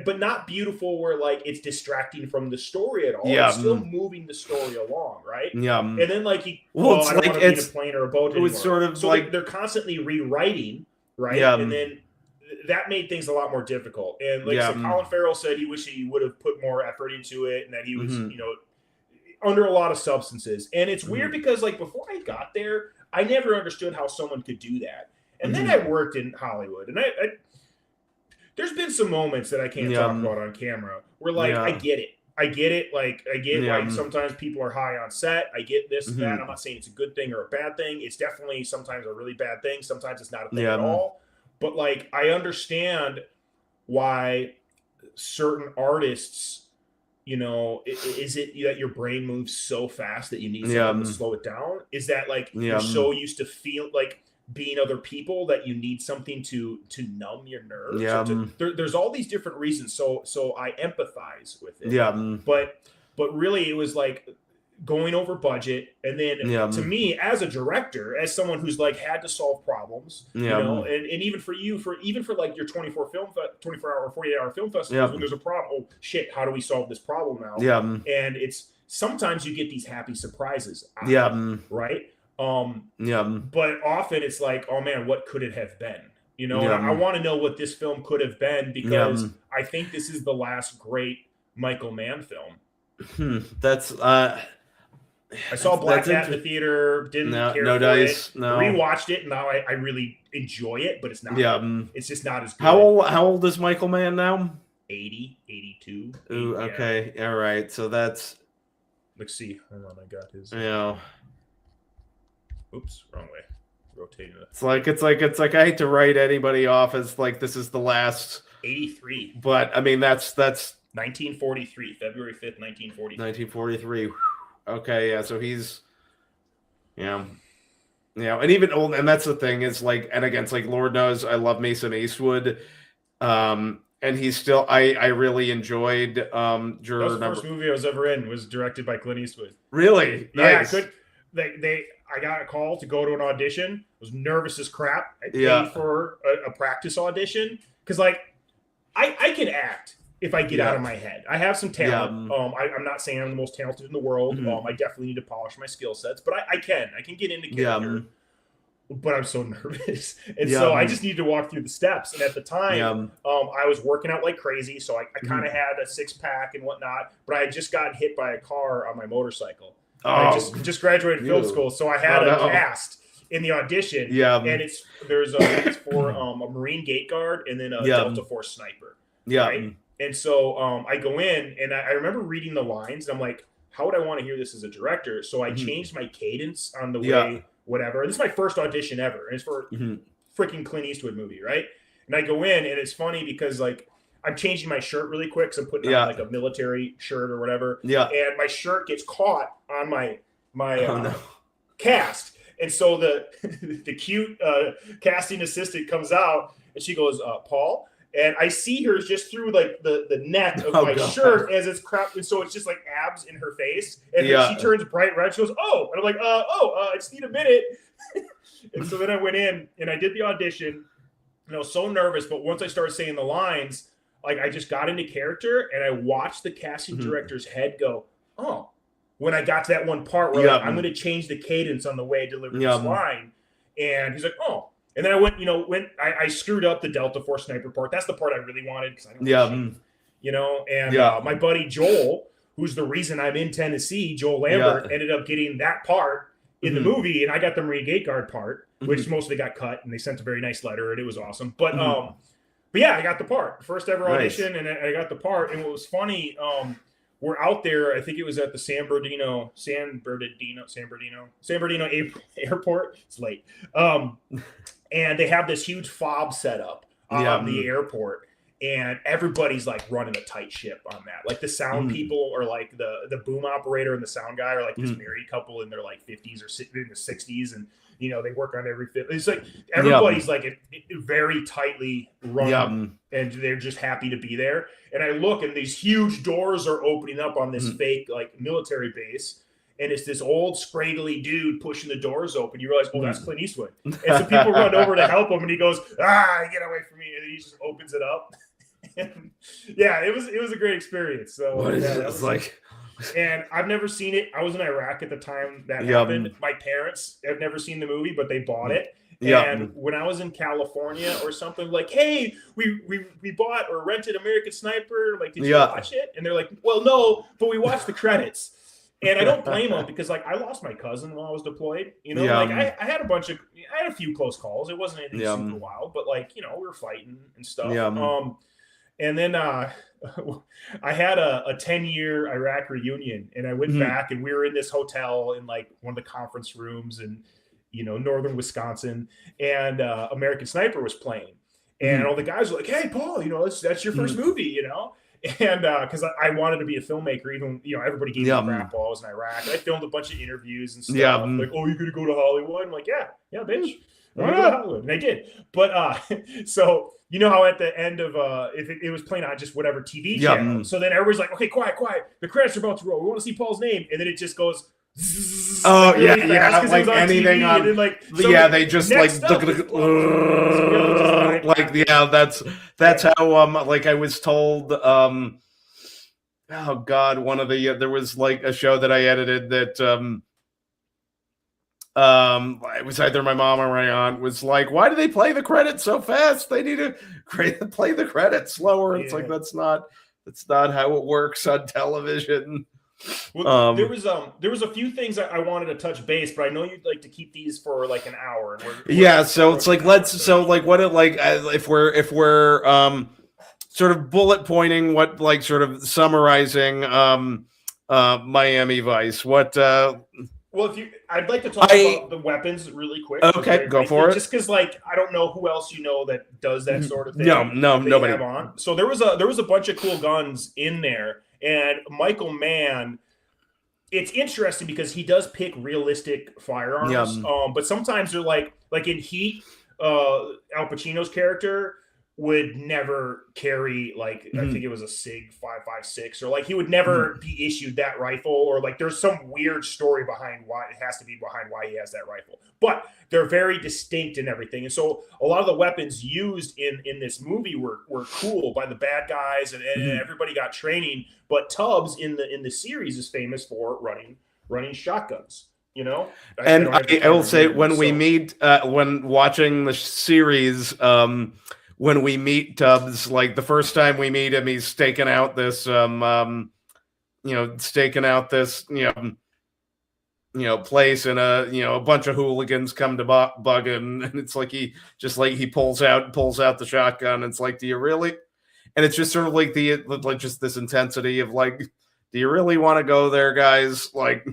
But not beautiful where like it's distracting from the story at all. It's still moving the story along, right? And then like I don't want to be in a plane or a boat anymore. It was sort of so like they're constantly rewriting, right? And then that made things a lot more difficult. And like so Colin Farrell said, he wished he would have put more effort into it, and that he was you know, under a lot of substances. And it's weird because like before I got there, I never understood how someone could do that. And then I worked in Hollywood, and I there's been some moments that I can't talk about on camera where, like, I get it. Like, I get why sometimes people are high on set. I get this, that. I'm not saying it's a good thing or a bad thing. It's definitely sometimes a really bad thing. Sometimes it's not a thing at all. But, like, I understand why certain artists, you know, is it that your brain moves so fast that you need something to slow it down? Is that, like, you're so used to feel like being other people that you need something to numb your nerves. There's all these different reasons. So I empathize with it. But really it was like going over budget. And then to me as a director, as someone who's like had to solve problems, you know, and even for you, for like your 24 hour, 48 hour film festivals, when there's a problem, oh shit, how do we solve this problem now? And it's sometimes you get these happy surprises. Right. But often it's like, oh man, what could it have been? You know, I want to know what this film could have been because I think this is the last great Michael Mann film. That's I saw Black Cat in the theater, didn't care for it. Rewatched it, and now I really enjoy it, but it's not. It's just not as good. How old is Michael Mann now? 80, 82. Ooh, okay, all right. So that's. Let's see. Hold on, I got his. Oops, wrong way. Rotating it. It's like I hate to write anybody off as like this is the last 83. But I mean that's 1943, February 5th, 1943. Okay, yeah, so he's and even old, and that's the thing is like, and again, it's like Lord knows I love me some Eastwood. And he's still I really enjoyed that was the first movie I was ever in, was directed by Clint Eastwood. Really? Nice. Yeah, I got a call to go to an audition. I was nervous as crap. I paid for a practice audition because, like, I can act if I get out of my head. I have some talent. I'm not saying I'm the most talented in the world. I definitely need to polish my skill sets, but I can get into character. but I'm so nervous. And so I just needed to walk through the steps. And at the time, I was working out like crazy. So I kind of had a 6-pack and whatnot, but I had just gotten hit by a car on my motorcycle. And I just graduated film school. So I had a cast in the audition. And it's for a Marine gate guard and then a Delta Force sniper. Right? And so I go in and I remember reading the lines and I'm like, how would I want to hear this as a director? So I changed my cadence on the way, whatever. This is my first audition ever. And it's for freaking Clint Eastwood movie, right? And I go in and it's funny because like I'm changing my shirt really quick because I'm putting on like a military shirt or whatever. And my shirt gets caught on my cast. And so the cute casting assistant comes out and she goes, Paul. And I see her just through like the neck of my shirt as it's crap, and so it's just like abs in her face. And then she turns bright red. She goes, "Oh!" And I'm like, I just need a minute." And so then I went in and I did the audition. And I was so nervous, but once I started saying the lines, like I just got into character, and I watched the casting director's head go, "Oh!" When I got to that one part where like, I'm going to change the cadence on the way I deliver this line, and he's like, "Oh." And then I I screwed up the Delta Force sniper part. That's the part I really wanted because I don't and my buddy Joel, who's the reason I'm in Tennessee, Joel Lambert, ended up getting that part in the movie, and I got the Marine Gate Guard part, which mostly got cut, and they sent a very nice letter, and it was awesome. But yeah, I got the part. First ever audition, and I got the part. And what was funny, we're out there, I think it was at the San Bernardino Airport. It's late. And they have this huge fob set up on the airport, and everybody's like running a tight ship on that. Like the sound people or like the boom operator and the sound guy are like this married couple in their like 50s or in the 60s, and they work on every fit. It's like everybody's like very tightly run, and they're just happy to be there. And I look, and these huge doors are opening up on this fake like military base. And it's this old scraggly dude pushing the doors open. You realize, that's Clint Eastwood. And so people run over to help him, and he goes, get away from me. And he just opens it up. And it was a great experience. So what is it like? And I've never seen it. I was in Iraq at the time that happened. My parents have never seen the movie, but they bought it. And when I was in California or something, like, hey, we bought or rented American Sniper. Like, did you watch it? And they're like, well, no, but we watched the credits. And I don't blame them because, like, I lost my cousin while I was deployed. I had a few close calls. It wasn't anything super wild, but like, we were fighting and stuff. And then I had a 10-year Iraq reunion, and I went back, and we were in this hotel in like one of the conference rooms in, northern Wisconsin, and American Sniper was playing, and all the guys were like, "Hey, Paul, that's your first movie, And because I wanted to be a filmmaker, even everybody gave me crap while I was in Iraq. And I filmed a bunch of interviews and stuff. Like, oh, you're gonna go to Hollywood? I'm like, yeah, bitch. I'm gonna go to Hollywood, and I did. But so how at the end of if it was playing on just whatever TV channel, so then everybody's like, okay, quiet, the credits are about to roll. We want to see Paul's name, and then it just goes. Oh really like anything TV, on, then, like, they just like that's how like I was told oh god, one of the there was like a show that I edited that it was either my mom or my aunt was like, why do they play the credits so fast? They need to play the credits slower. It's like that's not how it works on television. Well, there was a few things I wanted to touch base, but I know you'd like to keep these for like an hour. And so it's like if we're sort of bullet pointing what, like, sort of summarizing Miami Vice. What? Well, I'd like to talk about the weapons really quick. Okay, go for it. Just because, like, I don't know who else that does that sort of thing. No, nobody. So there was a bunch of cool guns in there. And Michael Mann, it's interesting because he does pick realistic firearms. But sometimes they're like in Heat, Al Pacino's character would never carry, like, I think it was a SIG 5.56, or like he would never be issued that rifle, or like there's some weird story behind why he has that rifle. But they're very distinct and everything. And so a lot of the weapons used in this movie were cool by the bad guys, and everybody got training. But Tubbs in the series is famous for running shotguns. You know, And don't have the I time will to say read them. when we So meet, when watching the series, when we meet Tubbs, like the first time we meet him, he's staking out this, staking out this, place, and a bunch of hooligans come to bug him, and it's like he pulls out the shotgun. And it's like, do you really? And it's just sort of like just this intensity of like, do you really want to go there, guys? Like,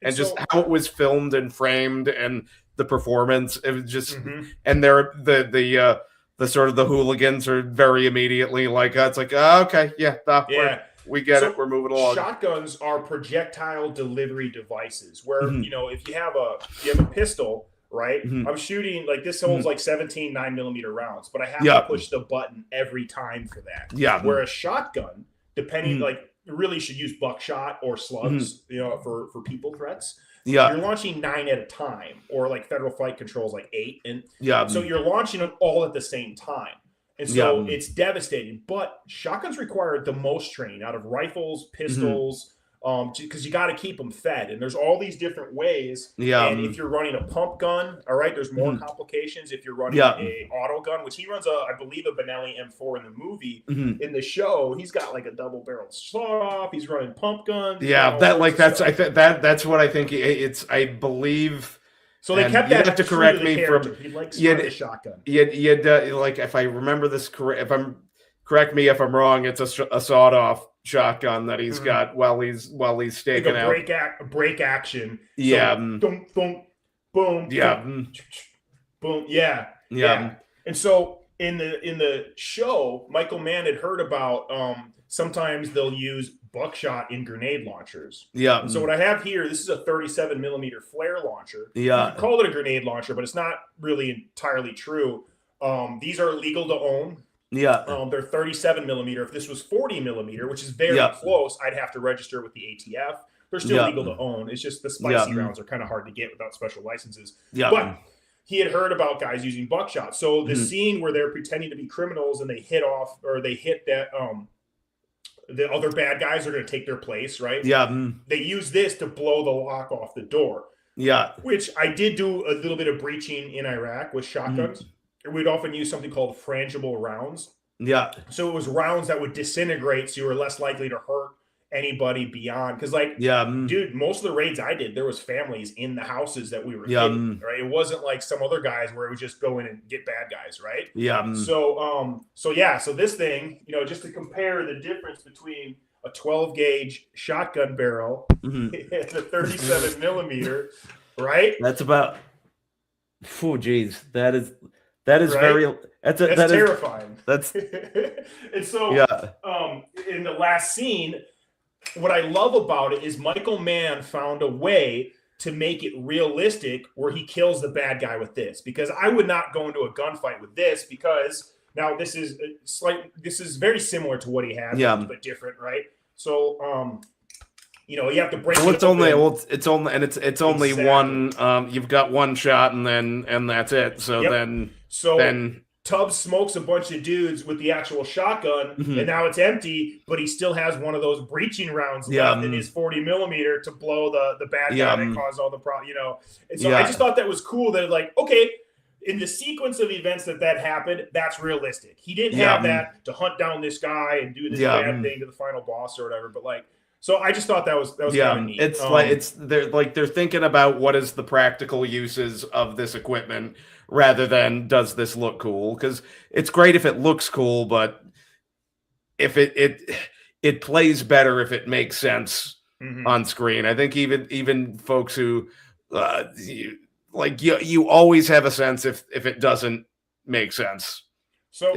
and just so how it was filmed and framed, and the performance, it was just, mm-hmm. and they're the sort of the hooligans are very immediately like, it's like, okay, yeah, Yeah. we get it, we're moving along. Shotguns are projectile delivery devices where, Mhm. If you have a pistol, right? Mhm. I'm shooting like this holds like 17 9mm rounds, but I have Yeah. to push the button every time for that. Yeah. Whereas shotgun, depending, Mhm. like, really should use buckshot or slugs, for people threats. Yeah. You're launching 9 at a time, or like Federal Flight Control's like 8, and Yeah. so you're launching them all at the same time. And so it's devastating. But shotguns require the most training out of rifles, pistols, because you got to keep them fed. And there's all these different ways. Yeah. And if you're running a pump gun, all right, there's more complications. If you're running a auto gun, which he runs I believe, a Benelli M4 in the movie. In the show, he's got like a double-barreled sawed-off. He's running pump guns. Yeah, that's what I think. I believe. So they kept that. You'd have to correct me from. He likes running a shotgun. You'd like, if I remember this correct, correct me if I'm wrong. It's a sawed-off shotgun that he's got while he's staking like a break action. Yeah. So, boom, boom, boom. Yeah. Boom. Yeah. Yeah. And so in the show, Michael Mann had heard about sometimes they'll use buckshot in grenade launchers. Yeah. And so what I have here, this is a 37mm flare launcher. Yeah. You call it a grenade launcher, but it's not really entirely true. These are legal to own. Yeah. They're 37mm. If this was 40mm, which is very close, I'd have to register with the ATF. They're still legal to own. It's just the spicy rounds are kind of hard to get without special licenses. Yeah. But he had heard about guys using buckshot. So the scene where they're pretending to be criminals and they hit that the other bad guys are going to take their place, right? Yeah. They use this to blow the lock off the door. Yeah. Which I did do a little bit of breaching in Iraq with shotguns. We'd often use something called frangible rounds. Yeah. So it was rounds that would disintegrate, so you were less likely to hurt anybody beyond. Because, like, dude, most of the raids I did, there was families in the houses that we were hitting, right? It wasn't like some other guys where it would just go in and get bad guys, right? Yeah. So this thing, just to compare the difference between a 12 gauge shotgun barrel and a 37mm, right? That's about. Oh, geez, that is right? very. That's terrifying. That's. And so, in the last scene, what I love about it is Michael Mann found a way to make it realistic where he kills the bad guy with this, because I would not go into a gunfight with this, because now this is very similar to what he had, but different, right? So, you have to break. Well, it's only one. You've got one shot, and that's it. So then Tubbs smokes a bunch of dudes with the actual shotgun, and now it's empty, but he still has one of those breaching rounds left in his 40mm to blow the bad guy that caused all the problem, And so I just thought that was cool that, like, okay, in the sequence of events that happened, that's realistic. He didn't have that to hunt down this guy and do this bad thing to the final boss or whatever, but, like, so I just thought that was kind of neat. It's they're thinking about what is the practical uses of this equipment rather than does this look cool, because it's great if it looks cool, but if it plays better if it makes sense on screen. I think even folks who you always have a sense if it doesn't make sense. So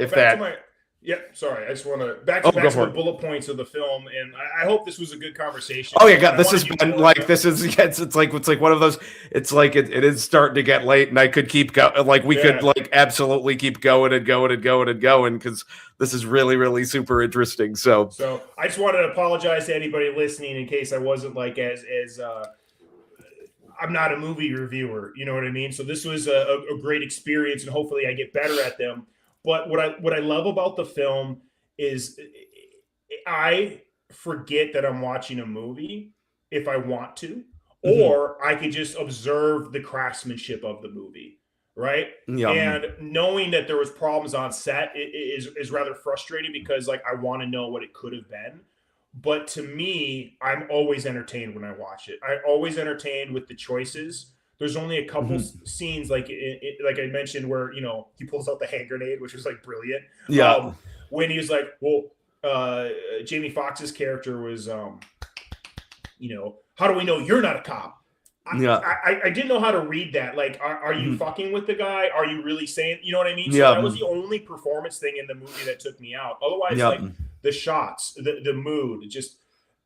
sorry. I just want to back to the bullet points of the film, and I hope this was a good conversation. Oh yeah, God, this has been like it's like one of those. It's like it is starting to get late, and I could keep going. Like we could absolutely keep going and going and going and going, because this is really, really super interesting. So I just wanted to apologize to anybody listening in case I wasn't like as I'm not a movie reviewer, you know what I mean? So this was a great experience, and hopefully I get better at them. But what I love about the film is I forget that I'm watching a movie if I want to, or I could just observe the craftsmanship of the movie, right? Yeah. And knowing that there was problems on set is rather frustrating because like I want to know what it could have been. But to me, I'm always entertained when I watch it. I'm always entertained with the choices. There's only a couple scenes, like like I mentioned, where he pulls out the hand grenade, which was like brilliant. Yeah. When he was like, well, Jamie Foxx's character was, how do we know you're not a cop? I didn't know how to read that. Like, are you fucking with the guy? Are you really saying, you know what I mean? So that was the only performance thing in the movie that took me out. Otherwise, like the shots, the mood, just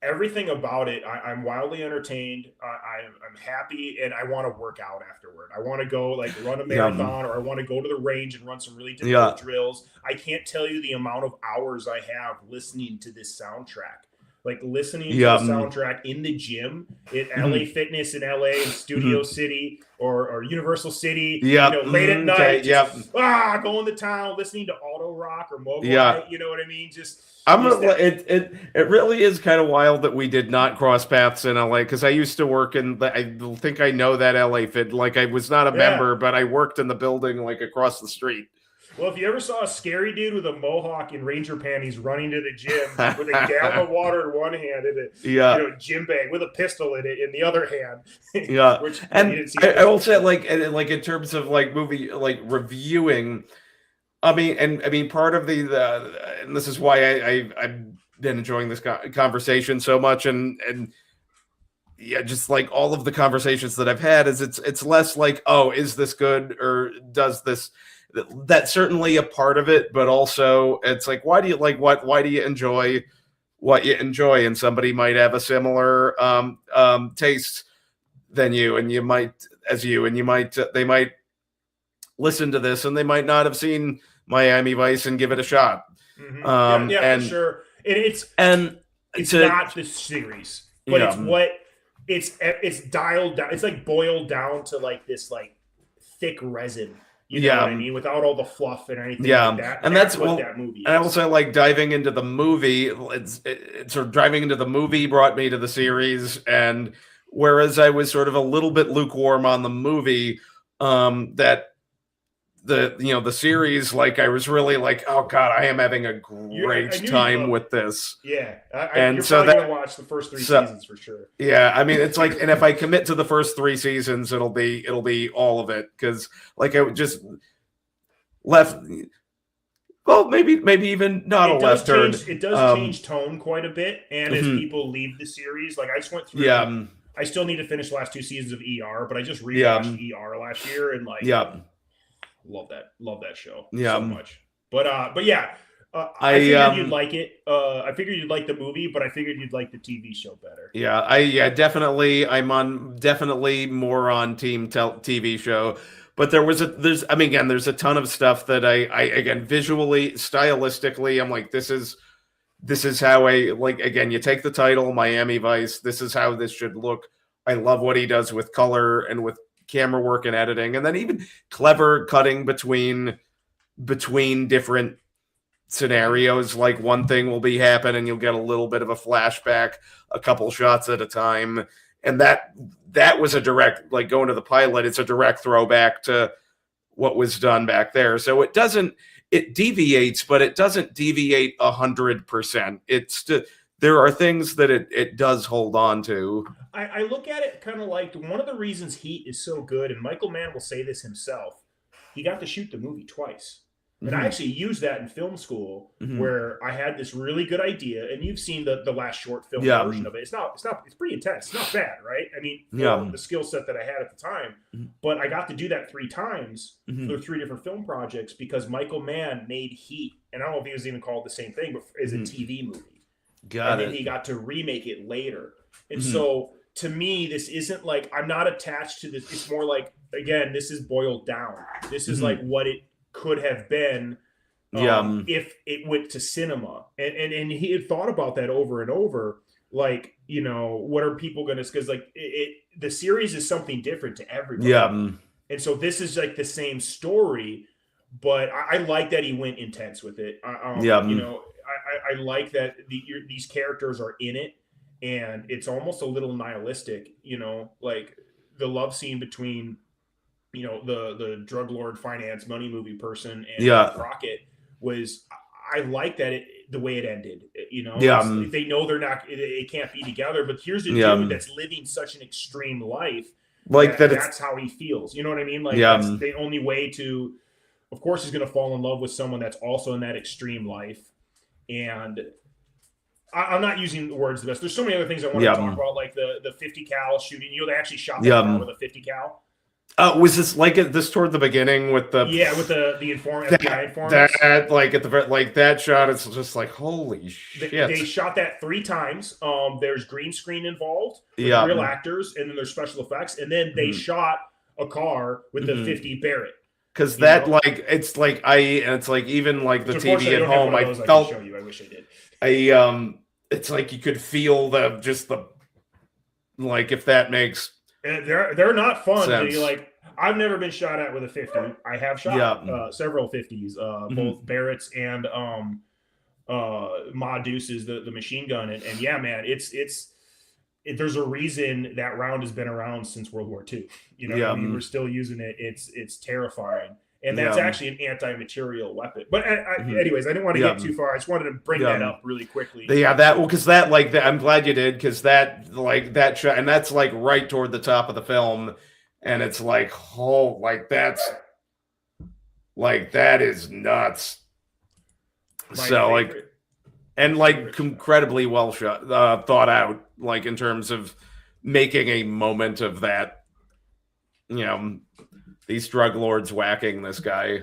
everything about it, I'm wildly entertained. I'm happy, and I want to work out afterward. I want to go like run a marathon, or I want to go to the range and run some really difficult drills. I can't tell you the amount of hours I have listening to this soundtrack. Like listening to the soundtrack in the gym at LA Fitness in LA and Studio City or Universal City, late at night, going to town, listening to Auto Rock or Mogwai, you know what I mean? It really is kind of wild that we did not cross paths in LA, because I used to work I think I know that LA Fit, like I was not a member, but I worked in the building like across the street. Well, if you ever saw a scary dude with a mohawk and ranger panties running to the gym with a gallon of water in one hand and a gym bag with a pistol in it in the other hand, which and I will say, like in terms of like movie like reviewing, I mean, part of and this is why I've been enjoying this conversation so much, and just like all of the conversations that I've had, is it's less like, oh, is this good or does this. That's certainly a part of it, but also it's like, why do you like why do you enjoy what you enjoy? And somebody might have a similar taste than you, and they might listen to this and they might not have seen Miami Vice and give it a shot. For sure. It's not the series, but it's dialed down. It's like boiled down to like this like thick resin. You know what I mean? Without all the fluff and anything like that. And that's what that movie is. And I will say, like, diving into the movie, it's sort of driving into the movie brought me to the series. And whereas I was sort of a little bit lukewarm on the movie, that the series, like, I was really like, oh God, I am having a great time with this. Yeah. You're probably going to watch the first 3 seasons for sure. Yeah. I mean, it's like, and if I commit to the first 3 seasons, it'll be all of it. Cause like I just left, well, maybe even not a left turn. It does change tone quite a bit. And as people leave the series, like I just went through, I still need to finish the last 2 seasons of ER, but I just rewatched ER last year and like, love that show so much. But I figured you'd like it. I figured you'd like the movie, but I figured you'd like the TV show better. Definitely. I'm definitely more on team TV show. But there's a ton of stuff that I again, visually, stylistically, I'm like, this is how I like. Again, you take the title Miami Vice. This is how this should look. I love what he does with color and with camera work and editing, and then even clever cutting between different scenarios. Like one thing will be happen and you'll get a little bit of a flashback, a couple shots at a time, and that was a direct, like going to the pilot, it's a direct throwback to what was done back there. So it deviates, but it doesn't deviate 100%. There are things that it does hold on to. I look at it kind of like one of the reasons Heat is so good, and Michael Mann will say this himself, he got to shoot the movie twice. And I actually used that in film school where I had this really good idea, and you've seen the last short film version of it. It's pretty intense. It's not bad, right? I mean, the skill set that I had at the time. But I got to do that 3 times for 3 different film projects because Michael Mann made Heat, and I don't know if he was even called the same thing, but as a TV movie. Then he got to remake it later. And so to me, this isn't like, I'm not attached to this. It's more like, again, this is boiled down. This is like what it could have been if it went to cinema. And he had thought about that over and over. Like, what are people going to, because like the series is something different to everybody. And so this is like the same story, but I like that he went intense with it. I like that these characters are in it, and it's almost a little nihilistic, like the love scene between, the drug lord, finance, money movie person and Yeah. Crockett was, I like that the way it ended. Yeah. It's, they know they're not, it can't be together, but here's a Yeah. dude that's living such an extreme life Like that. that's how he feels. You know what I mean? Like Yeah. that's the only way to. Of course, he's going to fall in love with someone that's also in that extreme life, and I'm not using the words the best. There's so many other things I want to talk about, like the 50 cal shooting. They actually shot that car with a 50 cal. Was this like this toward the beginning with the with the FBI informants? That like at the very like that shot, it's just like holy shit. They shot that 3 times. There's green screen involved with real actors, and then there's special effects, and then they shot a car with the 50 Barrett. Because that like it's like even like the TV at home, I felt. Show you. I wish I did. It's like you could feel the like if that makes. And they're not fun. I've never been shot at with a 50. I have shot several 50s, both Barretts and Ma Deuces, the machine gun. And yeah, man, there's a reason that round has been around since World War II. I mean? We're still using it. It's terrifying. And that's actually an anti-material weapon. But anyways, I didn't want to get too far. I just wanted to bring that up really quickly. Yeah, because I'm glad you did, because that shot, and that's like right toward the top of the film, and it's like, oh, like that is nuts. Incredibly well shot, thought out, like in terms of making a moment of that, these drug lords whacking this guy.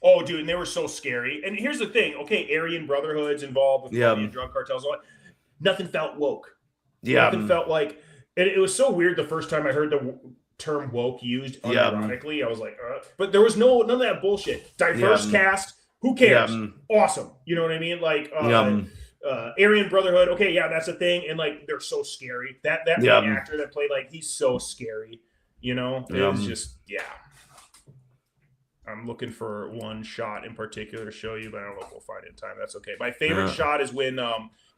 Oh, dude, and they were so scary. And here's the thing. Okay, Aryan Brotherhood's involved with drug cartels. Nothing felt woke. Nothing felt like... It was so weird the first time I heard the term woke used unironically. I was like, But there was none of that bullshit. Diverse cast. Who cares? Awesome. You know what I mean? Like, Aryan Brotherhood. Okay, yeah, that's a thing. And, like, they're so scary. That main actor that played, like, he's so scary. It was just, I'm looking for one shot in particular to show you, but I don't know if we'll find it in time. That's okay. My favorite shot is when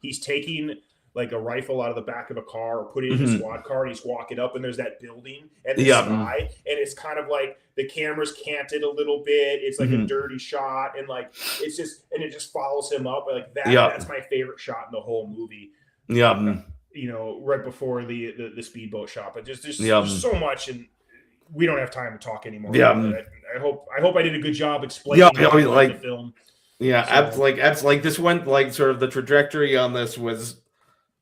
he's taking like a rifle out of the back of a car or put it in a squad car, and he's walking up, and there's that building and the sky, and it's kind of like the camera's canted a little bit. It's like a dirty shot, and like it just follows him up like that. That's my favorite shot in the whole movie. Right before the speedboat shot, but there's so much, and we don't have time to talk anymore. I hope I did a good job explaining the film. Like this went like sort of the trajectory on this was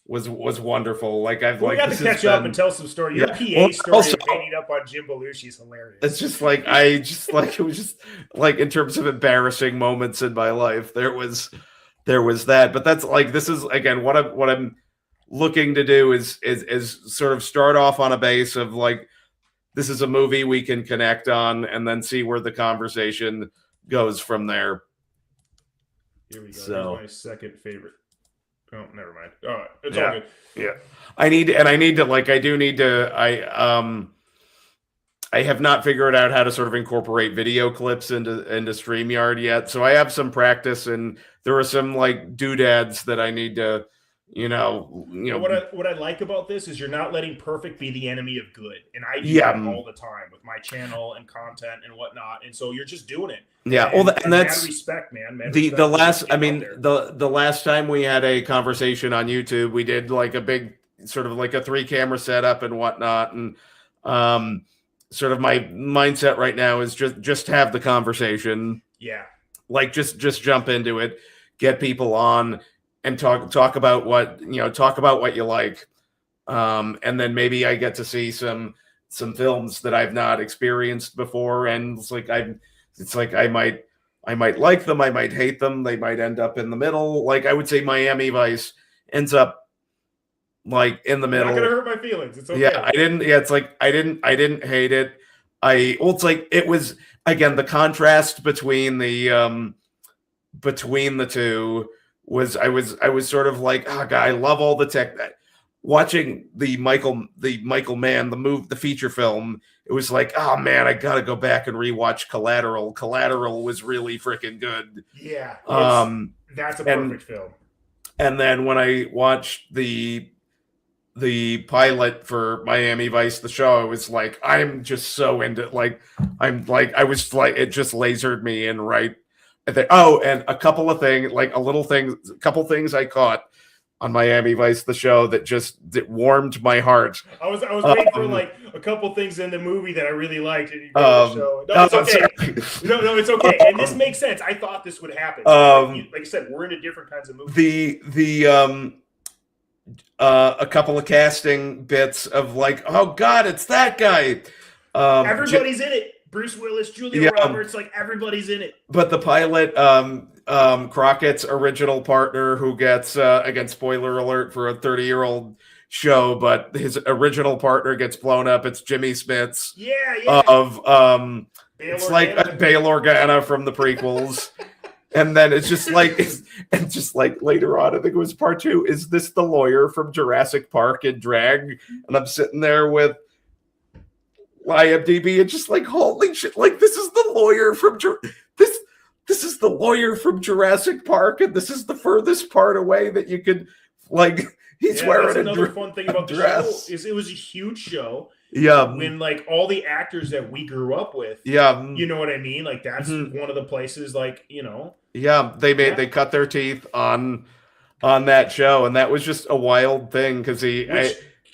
wonderful. Like we got to catch up and tell some story. Your PA story also, hanging up on Jim Belushi is hilarious. It's just like it was just like in terms of embarrassing moments in my life, there was that. But that's like this is again what I'm looking to do is sort of start off on a base of like this is a movie we can connect on, and then see where the conversation goes from there. Here we go. So, here's my second favorite. Oh, never mind. All right, it's all good. Yeah, I have not figured out how to sort of incorporate video clips into StreamYard yet. So I have some practice, and there are some like doodads that I need to. What I like about this is you're not letting perfect be the enemy of good, and I do that all the time with my channel and content and whatnot. And so you're just doing it. Yeah, and that's respect, man. The last time we had a conversation on YouTube, we did like a big sort of like a 3-camera setup and whatnot, and sort of my mindset right now is just have the conversation. Yeah, like just jump into it, get people on. And talk about what you like, and then maybe I get to see some films that I've not experienced before, and it's like I might like them, I might hate them, they might end up in the middle. Like I would say, Miami Vice ends up like in the middle. Not gonna hurt my feelings. It's okay. Yeah, I didn't. Yeah, it's like I didn't hate it. It's like it was again the contrast between the two. I was sort of like, oh God, I love all the tech. Watching the Michael Mann, the feature film, it was like, oh man, I gotta go back and rewatch Collateral. Collateral was really freaking good. Yeah, that's a perfect film. And then when I watched the the pilot for Miami Vice, the show, I was like, I'm just so into like, I'm like, I was like, it just lasered me in right. And a couple of things, like a couple things I caught on Miami Vice, the show that warmed my heart. I was waiting for like a couple things in the movie that I really liked, and you go to the show. No, it's okay. No, it's okay. And this makes sense. I thought this would happen. Like I said, we're into different kinds of movies. A couple of casting bits of like, oh God, it's that guy. Everybody's in it. Bruce Willis, Julia Roberts, like everybody's in it. But the pilot, Crockett's original partner, who gets again, spoiler alert for a 30-year-old show, but his original partner gets blown up. It's Jimmy Smits. Yeah. Of it's like Bail Organa from the prequels. And then it's just like later on, I think it was part 2. Is this the lawyer from Jurassic Park in drag? And I'm sitting there with IMDb and just like, holy shit! Like, this is the lawyer from this is the lawyer from Jurassic Park, and this is the furthest part away that you could like. He's wearing another fun thing about the show is it was a huge show. Yeah. When like all the actors that we grew up with. Yeah. You know what I mean? Like that's one of the places. Like Yeah, they cut their teeth on that show, and that was just a wild thing because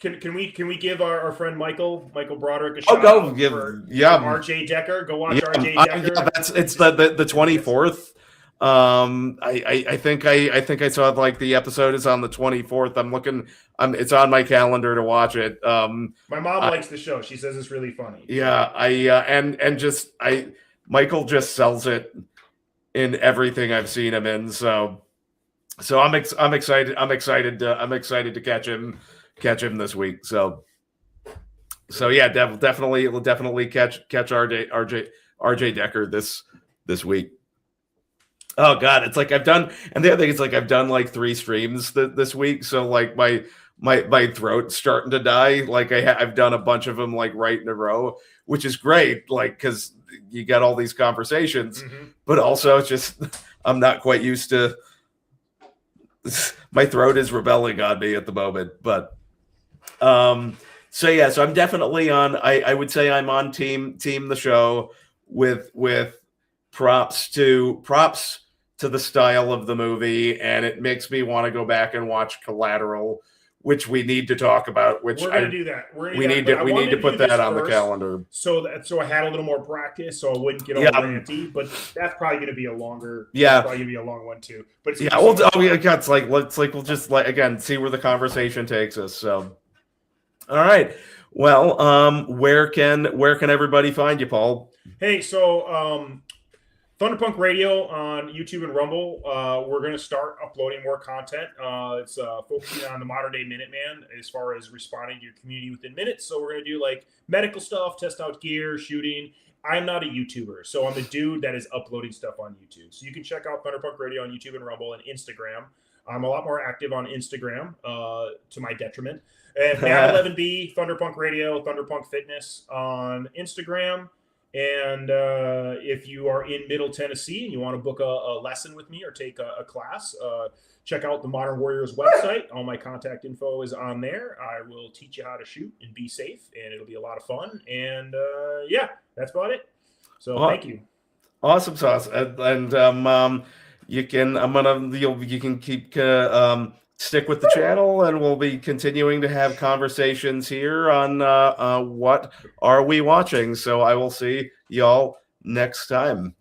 Can we give our friend Michael Broderick a shout out? RJ Decker. Go watch RJ Decker. It's the 24th. I think I saw like the episode is on the 24th. I'm looking. It's on my calendar to watch it. My mom likes the show. She says it's really funny. Yeah, Michael just sells it in everything I've seen him in. So I'm excited. I'm excited to catch him this week. So yeah, definitely catch RJ Decker this week. Oh God, it's like I've done, and the other thing is like I've done like 3 streams this week. So like my throat's starting to die. Like I've done a bunch of them like right in a row, which is great. Like because you get all these conversations, but also it's just I'm not quite used to. My throat is rebelling on me at the moment, but so yeah, so I'm definitely on. I would say I'm on team the show with props to the style of the movie, and it makes me want to go back and watch Collateral, which we need to talk about. Which we're gonna do that. We need to put that on the calendar. So I had a little more practice, so I wouldn't get all ranty. But that's probably gonna be a longer. Yeah, that's probably gonna be a long one too. But it's we'll just like again see where the conversation takes us. So, all right. Well, where can everybody find you, Paul? Hey, so Thunderpunk Radio on YouTube and Rumble. We're going to start uploading more content. It's focusing on the modern day Minuteman as far as responding to your community within minutes. So we're going to do like medical stuff, test out gear, shooting. I'm not a YouTuber, so I'm the dude that is uploading stuff on YouTube. So you can check out Thunderpunk Radio on YouTube and Rumble and Instagram. I'm a lot more active on Instagram, to my detriment. And Matt11B, Thunderpunk Radio, Thunderpunk Fitness on Instagram. And if you are in Middle Tennessee and you want to book a lesson with me or take a class, check out the Modern Warriors website. All my contact info is on there. I will teach you how to shoot and be safe, and it'll be a lot of fun. And yeah, that's about it. So thank you. Awesome sauce. And you can keep stick with the channel, and we'll be continuing to have conversations here on what are we watching. So I will see y'all next time.